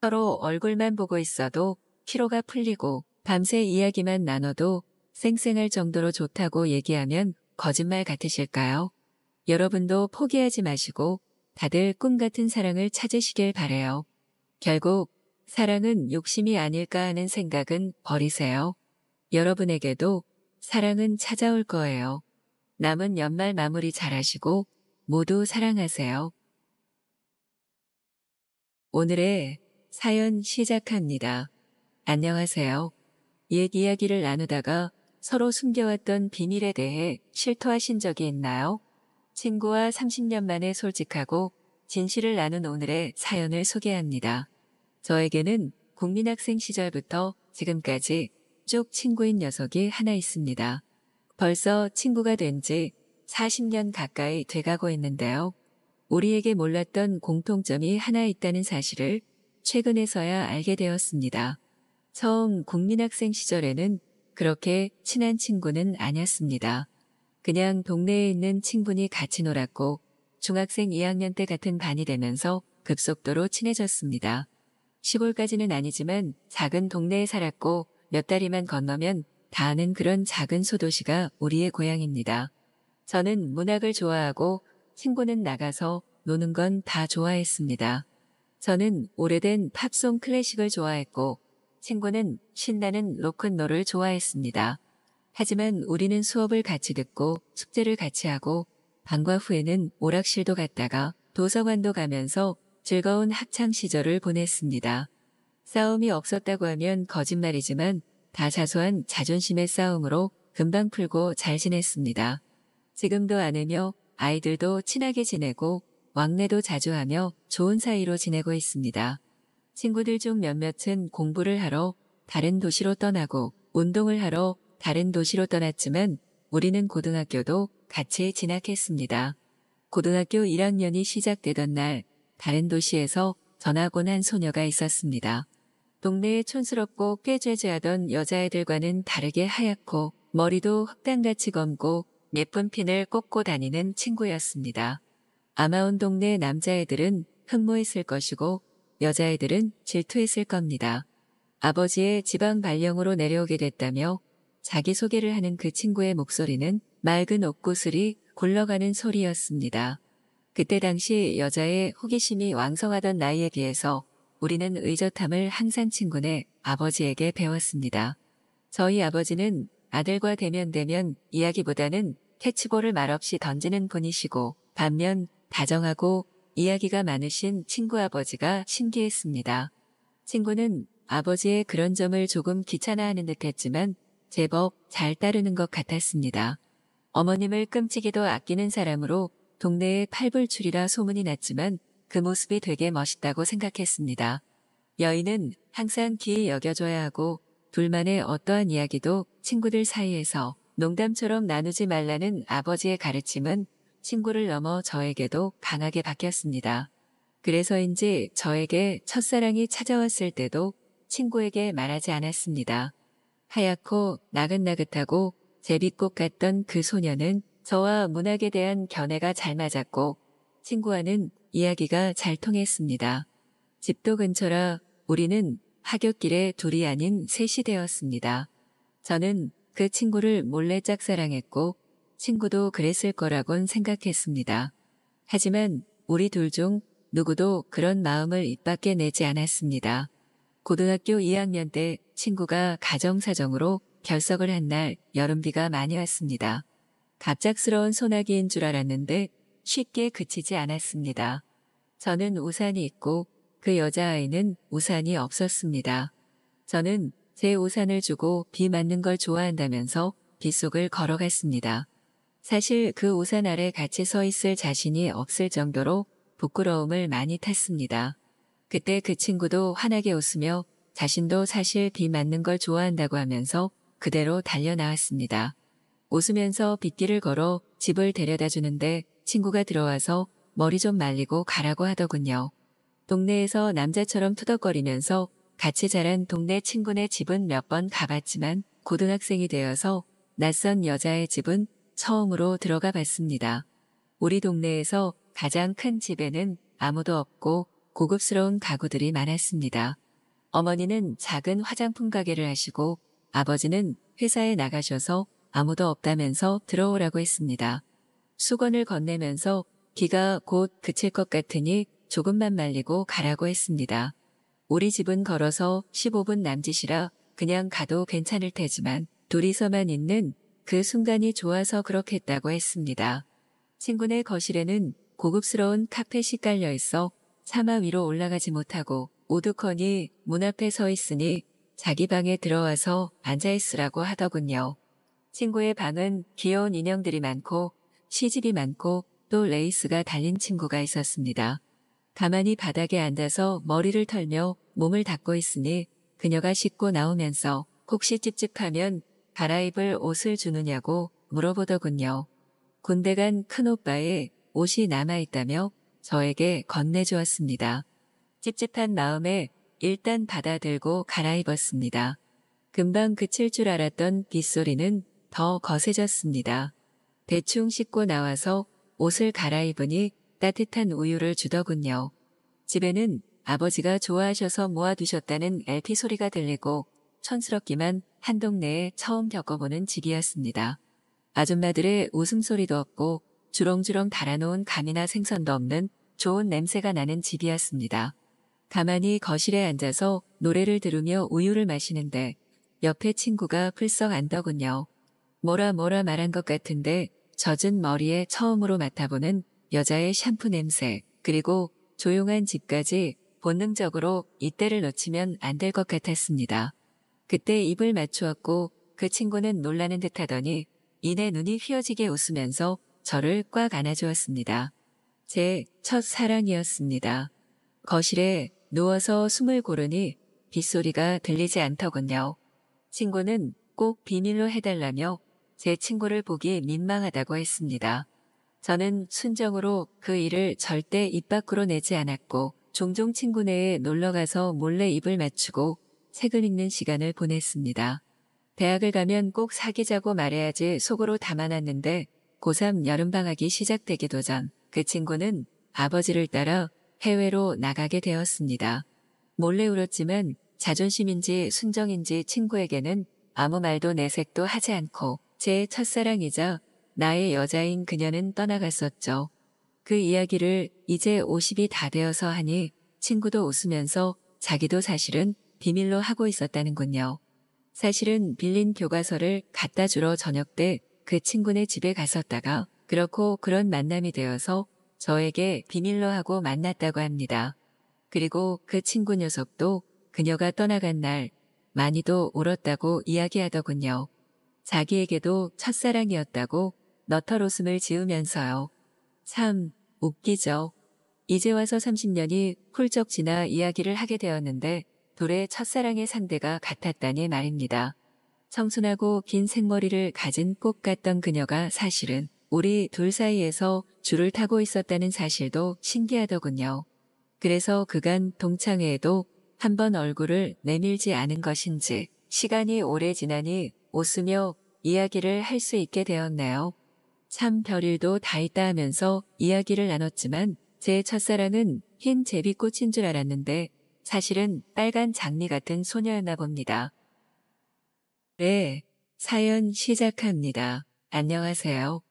[SPEAKER 1] 서로 얼굴만 보고 있어도 피로가 풀리고 밤새 이야기만 나눠도 쌩쌩할 정도로 좋다고 얘기하면 거짓말 같으실까요? 여러분도 포기하지 마시고 다들 꿈 같은 사랑을 찾으시길 바래요. 결국 사랑은 욕심이 아닐까 하는 생각은 버리세요. 여러분에게도 사랑은 찾아올 거예요. 남은 연말 마무리 잘하시고 모두 사랑하세요. 오늘의 사연 시작합니다. 안녕하세요. 옛 이야기를 나누다가 서로 숨겨왔던 비밀에 대해 실토하신 적이 있나요? 친구와 30년 만에 솔직하고 진실을 나눈 오늘의 사연을 소개합니다. 저에게는 국민학생 시절부터 지금까지 쭉 친구인 녀석이 하나 있습니다. 벌써 친구가 된 지 40년 가까이 돼가고 있는데요. 우리에게 몰랐던 공통점이 하나 있다는 사실을 최근에서야 알게 되었습니다. 처음 국민학생 시절에는 그렇게 친한 친구는 아니었습니다. 그냥 동네에 있는 친분이 같이 놀았고 중학생 2학년 때 같은 반이 되면서 급속도로 친해졌습니다. 시골까지는 아니지만 작은 동네에 살았고 몇 다리만 건너면 다 아는 그런 작은 소도시가 우리의 고향입니다. 저는 문학을 좋아하고 친구는 나가서 노는 건 다 좋아했습니다. 저는 오래된 팝송 클래식을 좋아했고 친구는 신나는 로큰롤을 좋아했습니다. 하지만 우리는 수업을 같이 듣고 숙제를 같이 하고 방과 후에는 오락실도 갔다가 도서관도 가면서 즐거운 학창 시절을 보냈습니다. 싸움이 없었다고 하면 거짓말이지만 다 사소한 자존심의 싸움으로 금방 풀고 잘 지냈습니다. 지금도 아내며 아이들도 친하게 지내고 왕래도 자주 하며 좋은 사이로 지내고 있습니다. 친구들 중 몇몇은 공부를 하러 다른 도시로 떠나고 운동을 하러 다른 도시로 떠났지만 우리는 고등학교도 같이 진학했습니다. 고등학교 1학년이 시작되던 날 다른 도시에서 전학 온 한 소녀가 있었습니다. 동네에 촌스럽고 꾀죄죄하던 여자애들과는 다르게 하얗고 머리도 흑당같이 검고 예쁜 핀을 꽂고 다니는 친구였습니다. 아마 온 동네 남자애들은 흠모했을 것이고 여자애들은 질투했을 겁니다. 아버지의 지방 발령으로 내려오게 됐다며 자기소개를 하는 그 친구의 목소리는 맑은 옥구슬이 굴러가는 소리였습니다. 그때 당시 여자의 호기심이 왕성하던 나이에 비해서 우리는 의젓함을 항상 친구네 아버지에게 배웠습니다. 저희 아버지는 아들과 대면대면 이야기보다는 캐치볼을 말없이 던지는 분이시고 반면 다정하고 이야기가 많으신 친구 아버지가 신기했습니다. 친구는 아버지의 그런 점을 조금 귀찮아하는 듯했지만 제법 잘 따르는 것 같았습니다. 어머님을 끔찍이도 아끼는 사람으로 동네에 팔불출이라 소문이 났지만 그 모습이 되게 멋있다고 생각했습니다. 여인은 항상 귀히 여겨줘야 하고 둘만의 어떠한 이야기도 친구들 사이에서 농담처럼 나누지 말라는 아버지의 가르침은 친구를 넘어 저에게도 강하게 박혔습니다. 그래서인지 저에게 첫사랑이 찾아왔을 때도 친구에게 말하지 않았습니다. 하얗고 나긋나긋하고 제비꽃 같던 그 소녀는 저와 문학에 대한 견해가 잘 맞았고 친구와는 이야기가 잘 통했습니다. 집도 근처라 우리는 하굣길에 둘이 아닌 셋이 되었습니다. 저는 그 친구를 몰래 짝사랑했고 친구도 그랬을 거라곤 생각했습니다. 하지만 우리 둘 중 누구도 그런 마음을 입 밖에 내지 않았습니다. 고등학교 2학년 때 친구가 가정사정으로 결석을 한 날 여름비가 많이 왔습니다. 갑작스러운 소나기인 줄 알았는데 쉽게 그치지 않았습니다. 저는 우산이 있고 그 여자아이는 우산이 없었습니다. 저는 제 우산을 주고 비 맞는 걸 좋아한다면서 빗속을 걸어갔습니다. 사실 그 우산 아래 같이 서 있을 자신이 없을 정도로 부끄러움을 많이 탔습니다. 그때 그 친구도 환하게 웃으며 자신도 사실 비 맞는 걸 좋아한다고 하면서 그대로 달려 나왔습니다. 웃으면서 빗길을 걸어 집을 데려다 주는데 친구가 들어와서 머리 좀 말리고 가라고 하더군요. 동네에서 남자처럼 투덕거리면서 같이 자란 동네 친구네 집은 몇 번 가봤지만 고등학생이 되어서 낯선 여자의 집은 처음으로 들어가 봤습니다. 우리 동네에서 가장 큰 집에는 아무도 없고 고급스러운 가구들이 많았습니다. 어머니는 작은 화장품 가게를 하시고 아버지는 회사에 나가셔서 아무도 없다면서 들어오라고 했습니다. 수건을 건네면서 비가 곧 그칠 것 같으니 조금만 말리고 가라고 했습니다. 우리 집은 걸어서 15분 남짓이라 그냥 가도 괜찮을 테지만 둘이서만 있는 그 순간이 좋아서 그렇겠다고 했습니다. 친구네 거실에는 고급스러운 카펫이 깔려 있어 차마 위로 올라가지 못하고 오두커니 문 앞에 서 있으니 자기 방에 들어와서 앉아있으라고 하더군요. 친구의 방은 귀여운 인형들이 많고 시집이 많고 또 레이스가 달린 친구가 있었습니다. 가만히 바닥에 앉아서 머리를 털며 몸을 닦고 있으니 그녀가 씻고 나오면서 혹시 찝찝하면 갈아입을 옷을 주느냐고 물어보더군요. 군대 간 큰오빠의 옷이 남아있다며 저에게 건네주었습니다. 찝찝한 마음에 일단 받아들고 갈아입었습니다. 금방 그칠 줄 알았던 빗소리는 더 거세졌습니다. 대충 씻고 나와서 옷을 갈아입으니 따뜻한 우유를 주더군요. 집에는 아버지가 좋아하셔서 모아두셨다는 LP 소리가 들리고 촌스럽기만 한 동네에 처음 겪어보는 집이었습니다. 아줌마들의 웃음소리도 없고 주렁주렁 달아놓은 감이나 생선도 없는 좋은 냄새가 나는 집이었습니다. 가만히 거실에 앉아서 노래를 들으며 우유를 마시는데 옆에 친구가 풀썩 앉더군요. 뭐라 말한 것 같은데 젖은 머리에 처음으로 맡아보는 여자의 샴푸 냄새, 그리고 조용한 집까지 본능적으로 이때를 놓치면 안 될 것 같았습니다. 그때 입을 맞추었고 그 친구는 놀라는 듯 하더니 이내 눈이 휘어지게 웃으면서 저를 꽉 안아주었습니다. 제 첫 사랑이었습니다. 거실에 누워서 숨을 고르니 빗소리가 들리지 않더군요. 친구는 꼭 비밀로 해달라며 제 친구를 보기 민망하다고 했습니다. 저는 순정으로 그 일을 절대 입 밖으로 내지 않았고 종종 친구네에 놀러가서 몰래 입을 맞추고 책을 읽는 시간을 보냈습니다. 대학을 가면 꼭 사귀자고 말해야지 속으로 담아놨는데 고3 여름방학이 시작되기도 전 그 친구는 아버지를 따라 해외로 나가게 되었습니다. 몰래 울었지만 자존심인지 순정인지 친구에게는 아무 말도 내색도 하지 않고 제 첫사랑이자 나의 여자인 그녀는 떠나갔었죠. 그 이야기를 이제 50이 다 되어서 하니 친구도 웃으면서 자기도 사실은 비밀로 하고 있었다는군요. 사실은 빌린 교과서를 갖다 주러 저녁 때 그 친구네 집에 갔었다가 그렇고 그런 만남이 되어서 저에게 비밀로 하고 만났다고 합니다. 그리고 그 친구 녀석도 그녀가 떠나간 날 많이도 울었다고 이야기하더군요. 자기에게도 첫사랑이었다고 너털웃음을 지으면서요. 참 웃기죠. 이제 와서 30년이 훌쩍 지나 이야기를 하게 되었는데 둘의 첫사랑의 상대가 같았다니 말입니다. 청순하고 긴 생머리를 가진 꽃 같던 그녀가 사실은 우리 둘 사이에서 줄을 타고 있었다는 사실도 신기하더군요. 그래서 그간 동창회에도 한 번 얼굴을 내밀지 않은 것인지 시간이 오래 지나니 웃으며 이야기를 할 수 있게 되었나요? 참 별일도 다 있다 하면서 이야기를 나눴지만 제 첫사랑은 흰 제비꽃인 줄 알았는데 사실은 빨간 장미 같은 소녀였나 봅니다. 네, 사연 시작합니다. 안녕하세요.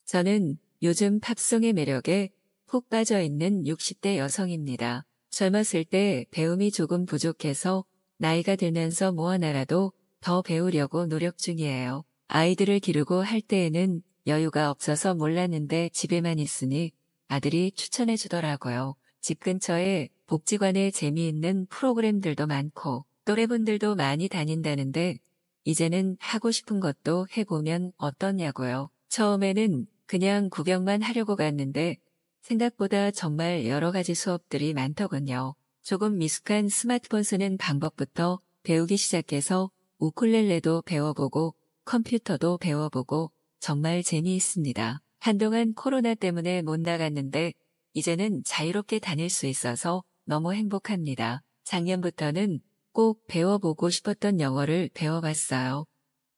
[SPEAKER 1] 저는 요즘 팝송의 매력에 푹 빠져 있는 60대 여성입니다. 젊었을 때 배움이 조금 부족해서 나이가 들면서 뭐 하나라도 더 배우려고 노력 중이에요. 아이들을 기르고 할 때에는 여유가 없어서 몰랐는데 집에만 있으니 아들이 추천해 주더라고요. 집 근처에 복지관에 재미있는 프로그램들도 많고 또래분들도 많이 다닌다는데 이제는 하고 싶은 것도 해보면 어떠냐고요. 처음에는 그냥 구경만 하려고 갔는데 생각보다 정말 여러 가지 수업들이 많더군요. 조금 미숙한 스마트폰 쓰는 방법부터 배우기 시작해서 우쿨렐레도 배워보고 컴퓨터도 배워보고 정말 재미있습니다. 한동안 코로나 때문에 못 나갔는데 이제는 자유롭게 다닐 수 있어서 너무 행복합니다. 작년부터는 꼭 배워보고 싶었던 영어를 배워봤어요.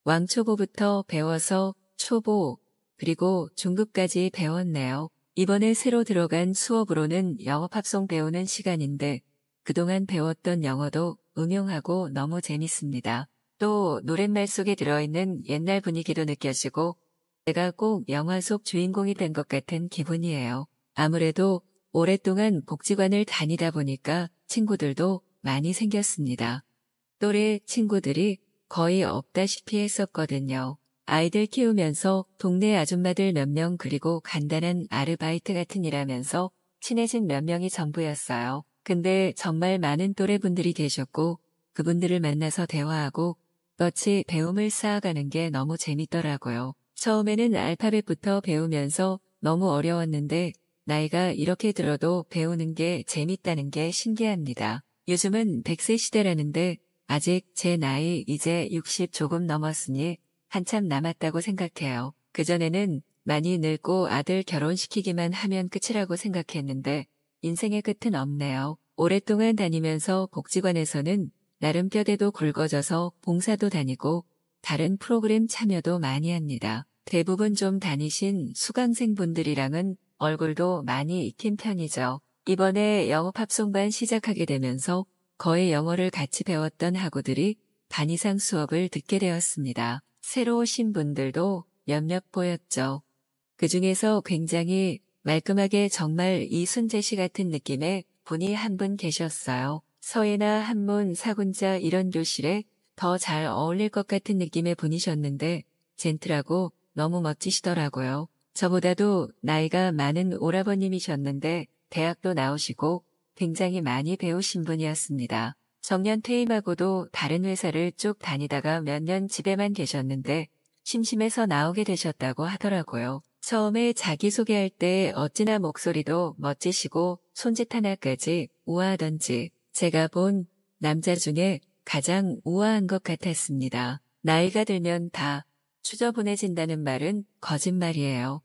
[SPEAKER 1] 왕초보부터 배워서 초보, 그리고 중급까지 배웠네요. 이번에 새로 들어간 수업으로는 영어 팝송 배우는 시간인데 그동안 배웠던 영어도 응용하고 너무 재밌습니다. 또 노랫말 속에 들어있는 옛날 분위기도 느껴지고 제가 꼭 영화 속 주인공이 된 것 같은 기분이에요. 아무래도 오랫동안 복지관을 다니다 보니까 친구들도 많이 생겼습니다. 또래 친구들이 거의 없다시피 했었거든요. 아이들 키우면서 동네 아줌마들 몇 명 그리고 간단한 아르바이트 같은 일 하면서 친해진 몇 명이 전부였어요. 근데 정말 많은 또래 분들이 계셨고 그분들을 만나서 대화하고 같이 배움을 쌓아가는 게 너무 재밌더라고요. 처음에는 알파벳부터 배우면서 너무 어려웠는데 나이가 이렇게 들어도 배우는 게 재밌다는 게 신기합니다. 요즘은 100세 시대라는데 아직 제 나이 이제 60 조금 넘었으니 한참 남았다고 생각해요. 그전에는 많이 늙고 아들 결혼시키기만 하면 끝이라고 생각했는데 인생의 끝은 없네요. 오랫동안 다니면서 복지관에서는 나름 뼈대도 굵어져서 봉사도 다니고 다른 프로그램 참여도 많이 합니다. 대부분 좀 다니신 수강생분들이랑은 얼굴도 많이 익힌 편이죠. 이번에 영어 팝송반 시작하게 되면서 거의 영어를 같이 배웠던 학우들이 반 이상 수업을 듣게 되었습니다. 새로 오신 분들도 몇몇 보였죠. 그 중에서 굉장히 말끔하게 정말 이순재 씨 같은 느낌의 분이 한 분 계셨어요. 서예나 한문, 사군자 이런 교실에 더 잘 어울릴 것 같은 느낌의 분이셨는데 젠틀하고 너무 멋지시더라고요. 저보다도 나이가 많은 오라버님이셨는데 대학도 나오시고 굉장히 많이 배우신 분이었습니다. 정년 퇴임하고도 다른 회사를 쭉 다니다가 몇 년 집에만 계셨는데 심심해서 나오게 되셨다고 하더라고요. 처음에 자기소개할 때 어찌나 목소리도 멋지시고 손짓 하나까지 우아하던지 제가 본 남자 중에 가장 우아한 것 같았습니다. 나이가 들면 다 추저분해진다는 말은 거짓말이에요.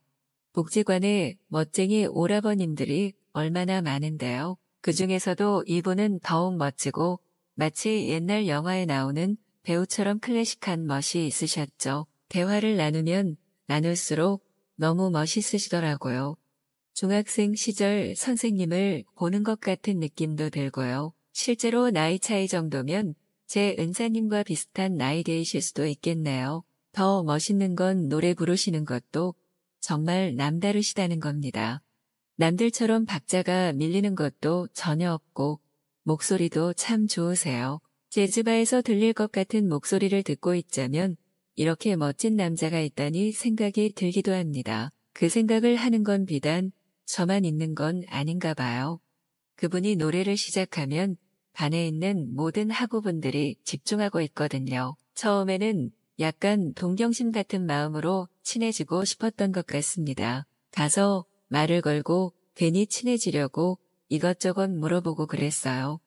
[SPEAKER 1] 복지관에 멋쟁이 오라버님들이 얼마나 많은데요. 그 중에서도 이분은 더욱 멋지고 마치 옛날 영화에 나오는 배우처럼 클래식한 멋이 있으셨죠. 대화를 나누면 나눌수록 너무 멋있으시더라고요. 중학생 시절 선생님을 보는 것 같은 느낌도 들고요. 실제로 나이 차이 정도면 제 은사님과 비슷한 나이대이실 수도 있겠네요. 더 멋있는 건 노래 부르시는 것도 정말 남다르시다는 겁니다. 남들처럼 박자가 밀리는 것도 전혀 없고 목소리도 참 좋으세요. 재즈바에서 들릴 것 같은 목소리를 듣고 있자면 이렇게 멋진 남자가 있다니 생각이 들기도 합니다. 그 생각을 하는 건 비단 저만 있는 건 아닌가 봐요. 그분이 노래를 시작하면 반에 있는 모든 학우분들이 집중하고 있거든요. 처음에는 약간 동경심 같은 마음으로 친해지고 싶었던 것 같습니다. 가서 말을 걸고 괜히 친해지려고 이것저것 물어보고 그랬어요.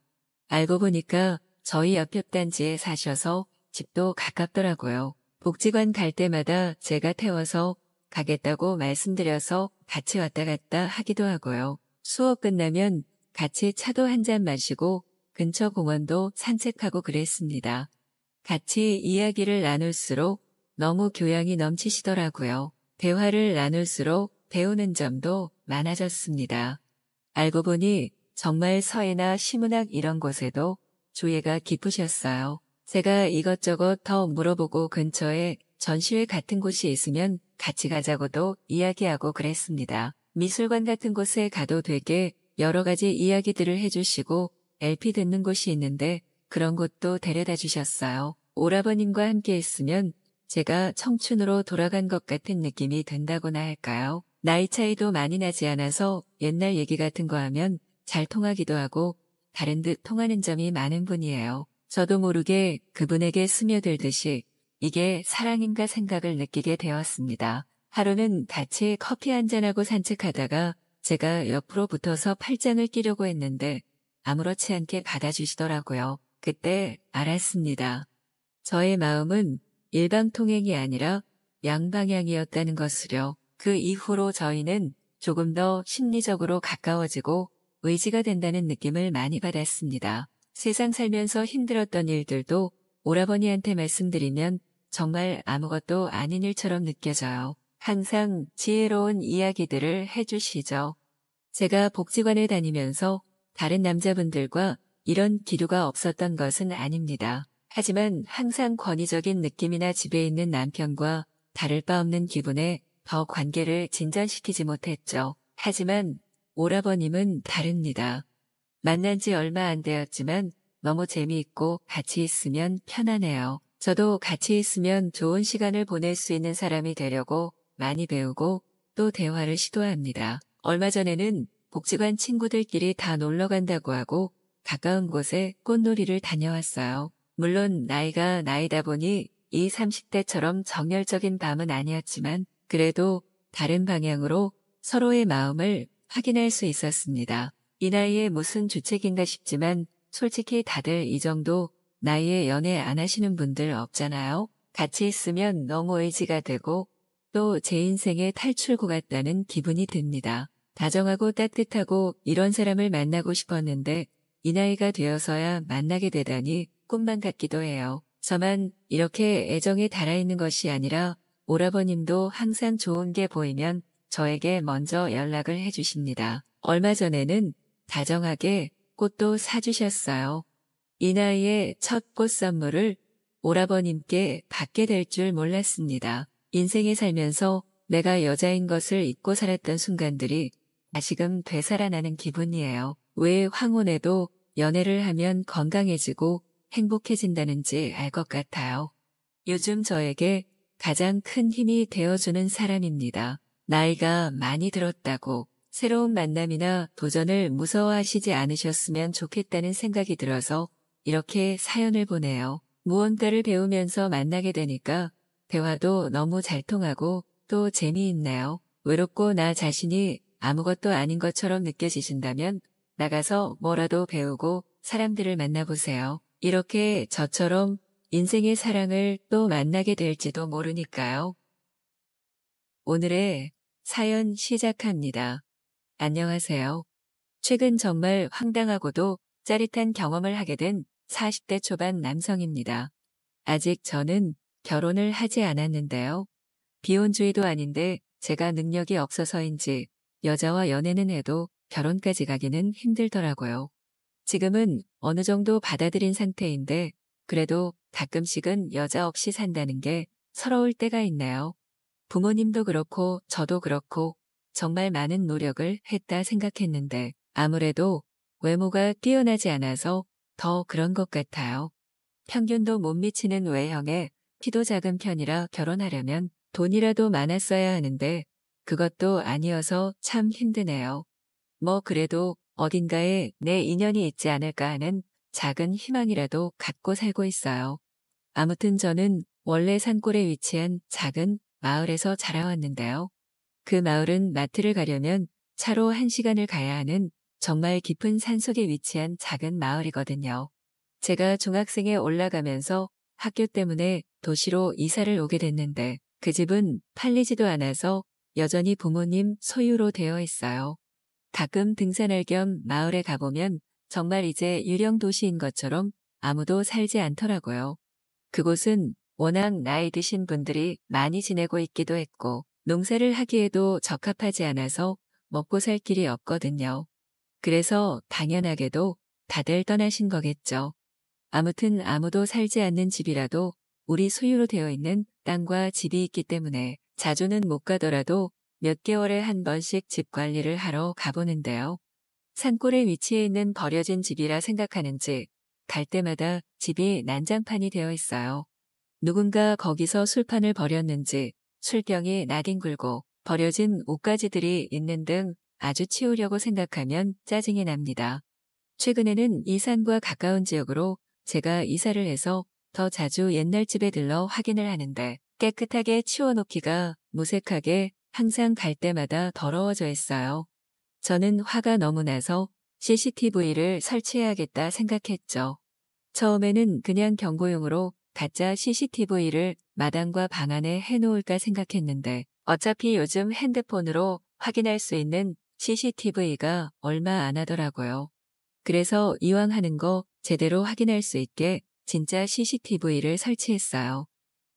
[SPEAKER 1] 알고 보니까 저희 옆 단지에 사셔서 집도 가깝더라고요. 복지관 갈 때마다 제가 태워서 가겠다고 말씀드려서 같이 왔다 갔다 하기도 하고요. 수업 끝나면 같이 차도 한잔 마시고 근처 공원도 산책하고 그랬습니다. 같이 이야기를 나눌수록 너무 교양이 넘치시더라고요. 대화를 나눌수록 배우는 점도 많아졌습니다. 알고 보니 정말 서예나 시문학 이런 곳에도 조예가 깊으셨어요. 제가 이것저것 더 물어보고 근처에 전시회 같은 곳이 있으면 같이 가자고도 이야기하고 그랬습니다. 미술관 같은 곳에 가도 되게 여러 가지 이야기들을 해주시고 LP 듣는 곳이 있는데 그런 곳도 데려다 주셨어요. 오라버님과 함께 있으면 제가 청춘으로 돌아간 것 같은 느낌이 든다고나 할까요? 나이 차이도 많이 나지 않아서 옛날 얘기 같은 거 하면 잘 통하기도 하고 다른 듯 통하는 점이 많은 분이에요. 저도 모르게 그분에게 스며들듯이 이게 사랑인가 생각을 느끼게 되었습니다. 하루는 같이 커피 한잔하고 산책하다가 제가 옆으로 붙어서 팔짱을 끼려고 했는데 아무렇지 않게 받아주시더라고요. 그때 알았습니다. 저의 마음은 일방통행이 아니라 양방향이었다는 것을요. 그 이후로 저희는 조금 더 심리적으로 가까워지고 의지가 된다는 느낌을 많이 받았습니다. 세상 살면서 힘들었던 일들도 오라버니한테 말씀드리면 정말 아무것도 아닌 일처럼 느껴져요. 항상 지혜로운 이야기들을 해주시죠. 제가 복지관을 다니면서 다른 남자분들과 이런 기류가 없었던 것은 아닙니다. 하지만 항상 권위적인 느낌이나 집에 있는 남편과 다를 바 없는 기분에 더 관계를 진전시키지 못했죠. 하지만 오라버님은 다릅니다. 만난 지 얼마 안 되었지만 너무 재미있고 같이 있으면 편하네요. 저도 같이 있으면 좋은 시간을 보낼 수 있는 사람이 되려고 많이 배우고 또 대화를 시도합니다. 얼마 전에는 복지관 친구들끼리 다 놀러 간다고 하고 가까운 곳에 꽃놀이를 다녀왔어요. 물론 나이가 나이다 보니 20, 30대처럼 정열적인 밤은 아니었지만 그래도 다른 방향으로 서로의 마음을 확인할 수 있었습니다. 이 나이에 무슨 주책인가 싶지만 솔직히 다들 이 정도 나이에 연애 안 하시는 분들 없잖아요. 같이 있으면 너무 의지가 되고 또 제 인생의 탈출구 같다는 기분이 듭니다. 다정하고 따뜻하고 이런 사람을 만나고 싶었는데 이 나이가 되어서야 만나게 되다니 꿈만 같기도 해요. 저만 이렇게 애정에 달아있는 것이 아니라 오라버님도 항상 좋은 게 보이면 저에게 먼저 연락을 해주십니다. 얼마 전에는 다정하게 꽃도 사주셨어요. 이 나이에 첫 꽃 선물을 오라버님께 받게 될 줄 몰랐습니다. 인생에 살면서 내가 여자인 것을 잊고 살았던 순간들이 다시금 되살아나는 기분이에요. 왜 황혼에도 연애를 하면 건강해지고 행복해진다는지 알 것 같아요. 요즘 저에게 가장 큰 힘이 되어주는 사람입니다. 나이가 많이 들었다고 새로운 만남이나 도전을 무서워하시지 않으셨으면 좋겠다는 생각이 들어서 이렇게 사연을 보내요. 무언가를 배우면서 만나게 되니까 대화도 너무 잘 통하고 또 재미있네요. 외롭고 나 자신이 아무것도 아닌 것처럼 느껴지신다면 나가서 뭐라도 배우고 사람들을 만나보세요. 이렇게 저처럼 인생의 사랑을 또 만나게 될지도 모르니까요. 오늘의 사연 시작합니다. 안녕하세요. 최근 정말 황당하고도 짜릿한 경험을 하게 된 40대 초반 남성입니다. 아직 저는 결혼을 하지 않았는데요. 비혼주의도 아닌데 제가 능력이 없어서인지 여자와 연애는 해도 결혼까지 가기는 힘들더라고요. 지금은 어느 정도 받아들인 상태인데 그래도 가끔씩은 여자 없이 산다는 게 서러울 때가 있네요. 부모님도 그렇고 저도 그렇고 정말 많은 노력을 했다 생각했는데 아무래도 외모가 뛰어나지 않아서 더 그런 것 같아요. 평균도 못 미치는 외형에 키도 작은 편이라 결혼하려면 돈이라도 많았어야 하는데 그것도 아니어서 참 힘드네요. 뭐 그래도 어딘가에 내 인연이 있지 않을까 하는 작은 희망이라도 갖고 살고 있어요. 아무튼 저는 원래 산골에 위치한 작은 마을에서 자라왔는데요. 그 마을은 마트를 가려면 차로 1시간을 가야 하는 정말 깊은 산속에 위치한 작은 마을이거든요. 제가 중학생에 올라가면서 학교 때문에 도시로 이사를 오게 됐는데 그 집은 팔리지도 않아서 여전히 부모님 소유로 되어 있어요. 가끔 등산할 겸 마을에 가보면 정말 이제 유령 도시인 것처럼 아무도 살지 않더라고요. 그곳은 워낙 나이 드신 분들이 많이 지내고 있기도 했고 농사를 하기에도 적합하지 않아서 먹고 살 길이 없거든요. 그래서 당연하게도 다들 떠나신 거겠죠. 아무튼 아무도 살지 않는 집이라도 우리 소유로 되어 있는 땅과 집이 있기 때문에 자주는 못 가더라도 몇 개월에 한 번씩 집 관리를 하러 가보는데요. 산골에 위치해 있는 버려진 집이라 생각하는지 갈 때마다 집이 난장판이 되어 있어요. 누군가 거기서 술판을 벌였는지 술병이 나뒹굴고 버려진 옷가지들이 있는 등 아주 치우려고 생각하면 짜증이 납니다. 최근에는 이 산과 가까운 지역으로 제가 이사를 해서 더 자주 옛날 집에 들러 확인을 하는데 깨끗하게 치워놓기가 무색하게 항상 갈 때마다 더러워져 있어요. 저는 화가 너무 나서 CCTV를 설치해야겠다 생각했죠. 처음에는 그냥 경고용으로 가짜 CCTV를 마당과 방 안에 해놓을까 생각했는데 어차피 요즘 핸드폰으로 확인할 수 있는 CCTV가 얼마 안 하더라고요. 그래서 이왕 하는 거 제대로 확인할 수 있게 진짜 CCTV를 설치했어요.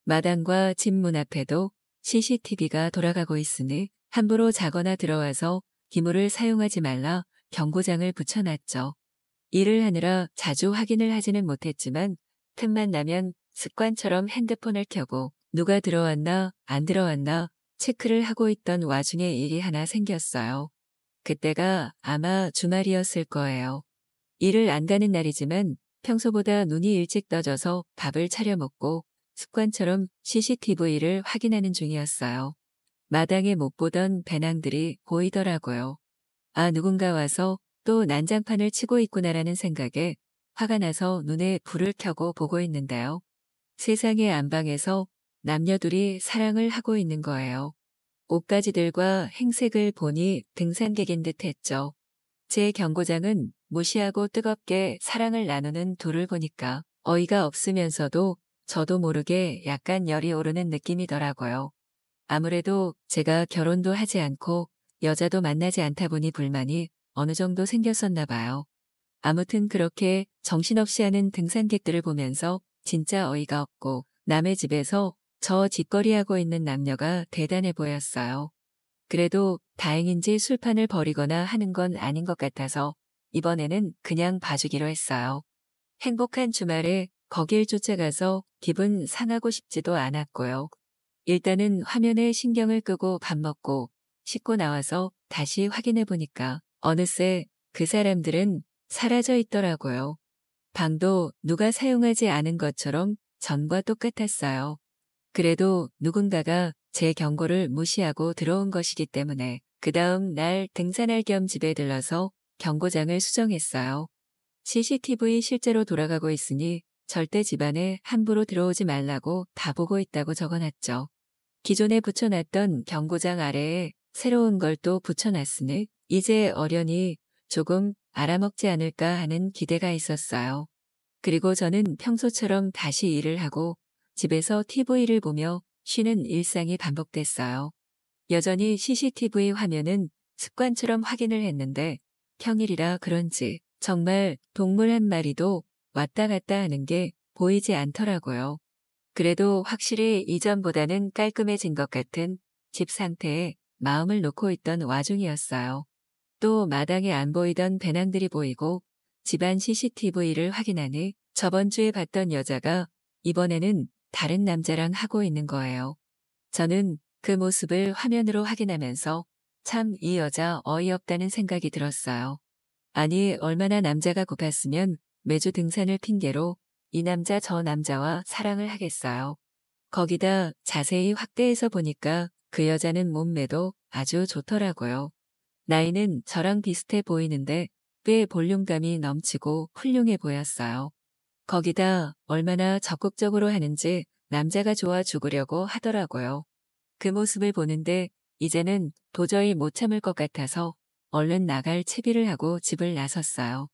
[SPEAKER 1] 마당과 집 문 앞에도 CCTV가 돌아가고 있으니 함부로 자거나 들어와서 기물을 사용하지 말라 경고장을 붙여놨죠. 일을 하느라 자주 확인을 하지는 못했지만 틈만 나면 습관처럼 핸드폰을 켜고 누가 들어왔나 안 들어왔나 체크를 하고 있던 와중에 일이 하나 생겼어요. 그때가 아마 주말이었을 거예요. 일을 안 가는 날이지만 평소보다 눈이 일찍 떠져서 밥을 차려 먹고 습관처럼 CCTV를 확인하는 중이었어요. 마당에 못 보던 배낭들이 보이더라고요. 아, 누군가 와서 또 난장판을 치고 있구나라는 생각에 화가 나서 눈에 불을 켜고 보고 있는데요. 세상의 안방에서 남녀들이 사랑을 하고 있는 거예요. 옷가지들과 행색을 보니 등산객인 듯 했죠. 제 경고장은 무시하고 뜨겁게 사랑을 나누는 둘을 보니까 어이가 없으면서도 저도 모르게 약간 열이 오르는 느낌이더라고요. 아무래도 제가 결혼도 하지 않고 여자도 만나지 않다 보니 불만이 어느 정도 생겼었나 봐요. 아무튼 그렇게 정신없이 하는 등산객들을 보면서 진짜 어이가 없고 남의 집에서 저 짓거리하고 있는 남녀가 대단해 보였어요. 그래도 다행인지 술판을 벌이거나 하는 건 아닌 것 같아서 이번에는 그냥 봐주기로 했어요. 행복한 주말에 거길 쫓아가서 기분 상하고 싶지도 않았고요. 일단은 화면에 신경을 끄고 밥 먹고 씻고 나와서 다시 확인해 보니까 어느새 그 사람들은 사라져 있더라고요. 방도 누가 사용하지 않은 것처럼 전과 똑같았어요. 그래도 누군가가 제 경고를 무시하고 들어온 것이기 때문에 그 다음 날 등산할 겸 집에 들러서 경고장을 수정했어요. CCTV 실제로 돌아가고 있으니 절대 집안에 함부로 들어오지 말라고 다 보고 있다고 적어놨죠. 기존에 붙여놨던 경고장 아래에 새로운 걸 또 붙여놨으니 이제 어련히 조금 알아먹지 않을까 하는 기대가 있었어요. 그리고 저는 평소처럼 다시 일을 하고 집에서 TV를 보며 쉬는 일상이 반복됐어요. 여전히 CCTV 화면은 습관처럼 확인을 했는데 평일이라 그런지 정말 동물 한 마리도 왔다 갔다 하는 게 보이지 않더라고요. 그래도 확실히 이전보다는 깔끔해진 것 같은 집 상태에 마음을 놓고 있던 와중이었어요. 또 마당에 안 보이던 배낭들이 보이고 집안 CCTV를 확인하니 저번 주에 봤던 여자가 이번에는 다른 남자랑 하고 있는 거예요. 저는 그 모습을 화면으로 확인하면서 참 이 여자 어이없다는 생각이 들었어요. 아니, 얼마나 남자가 고팠으면 매주 등산을 핑계로 이 남자 저 남자와 사랑을 하겠어요. 거기다 자세히 확대해서 보니까 그 여자는 몸매도 아주 좋더라고요. 나이는 저랑 비슷해 보이는데 꽤 볼륨감이 넘치고 훌륭해 보였어요. 거기다 얼마나 적극적으로 하는지 남자가 좋아 죽으려고 하더라고요. 그 모습을 보는데 이제는 도저히 못 참을 것 같아서 얼른 나갈 채비를 하고 집을 나섰어요.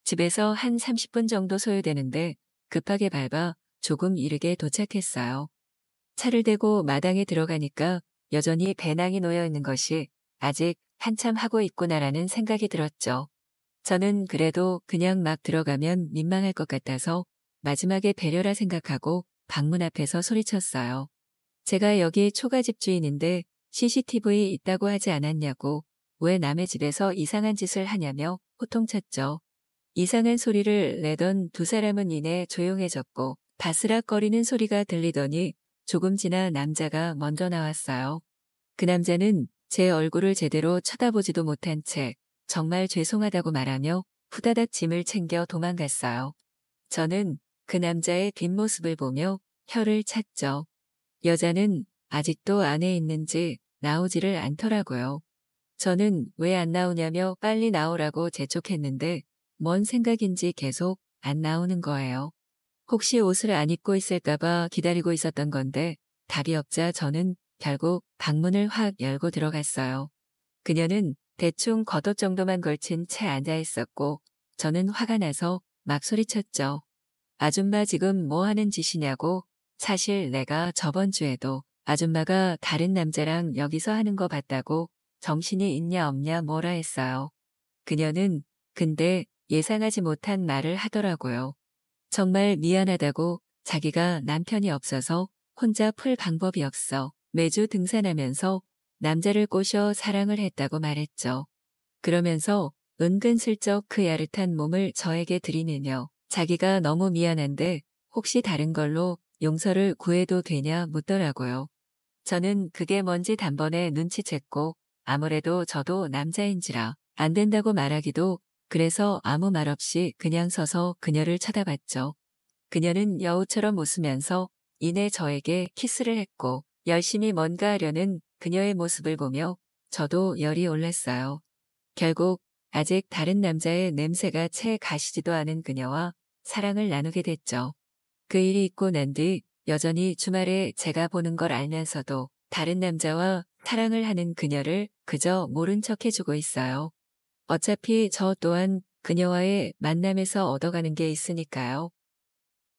[SPEAKER 1] 집에서 한 30분 정도 소요되는데 급하게 밟아 조금 이르게 도착했어요. 차를 대고 마당에 들어가니까 여전히 배낭이 놓여 있는 것이 아직 한참 하고 있구나라는 생각이 들었죠. 저는 그래도 그냥 막 들어가면 민망할 것 같아서 마지막에 배려라 생각하고 방문 앞에서 소리쳤어요. 제가 여기 초가집 주인인데 CCTV 있다고 하지 않았냐고 왜 남의 집에서 이상한 짓을 하냐며 호통쳤죠. 이상한 소리를 내던 두 사람은 이내 조용해졌고 바스락거리는 소리가 들리더니 조금 지나 남자가 먼저 나왔어요. 그 남자는 제 얼굴을 제대로 쳐다보지도 못한 채 정말 죄송하다고 말하며 후다닥 짐을 챙겨 도망갔어요. 저는 그 남자의 뒷모습을 보며 혀를 찼죠. 여자는 아직도 안에 있는지 나오지를 않더라고요. 저는 왜 안 나오냐며 빨리 나오라고 재촉했는데 뭔 생각인지 계속 안 나오는 거예요. 혹시 옷을 안 입고 있을까봐 기다리고 있었던 건데 답이 없자 저는 결국 방문을 확 열고 들어갔어요. 그녀는 대충 겉옷 정도만 걸친 채 앉아 있었고 저는 화가 나서 막 소리쳤죠. 아줌마 지금 뭐 하는 짓이냐고. 사실 내가 저번 주에도 아줌마가 다른 남자랑 여기서 하는 거 봤다고 정신이 있냐 없냐 뭐라 했어요. 그녀는 근데 예상하지 못한 말을 하더라고요. 정말 미안하다고 자기가 남편이 없어서 혼자 풀 방법이 없어 매주 등산하면서 남자를 꼬셔 사랑을 했다고 말했죠. 그러면서 은근슬쩍 그 야릇한 몸을 저에게 들이밀며 자기가 너무 미안한데 혹시 다른 걸로 용서를 구해도 되냐 묻더라고요. 저는 그게 뭔지 단번에 눈치챘고 아무래도 저도 남자인지라 안 된다고 말하기도 그래서 아무 말 없이 그냥 서서 그녀를 쳐다봤죠. 그녀는 여우처럼 웃으면서 이내 저에게 키스를 했고 열심히 뭔가 하려는 그녀의 모습을 보며 저도 열이 올랐어요. 결국 아직 다른 남자의 냄새가 채 가시지도 않은 그녀와 사랑을 나누게 됐죠. 그 일이 있고 난 뒤 여전히 주말에 제가 보는 걸 알면서도 다른 남자와 사랑을 하는 그녀를 그저 모른 척 해주고 있어요. 어차피 저 또한 그녀와의 만남에서 얻어가는 게 있으니까요.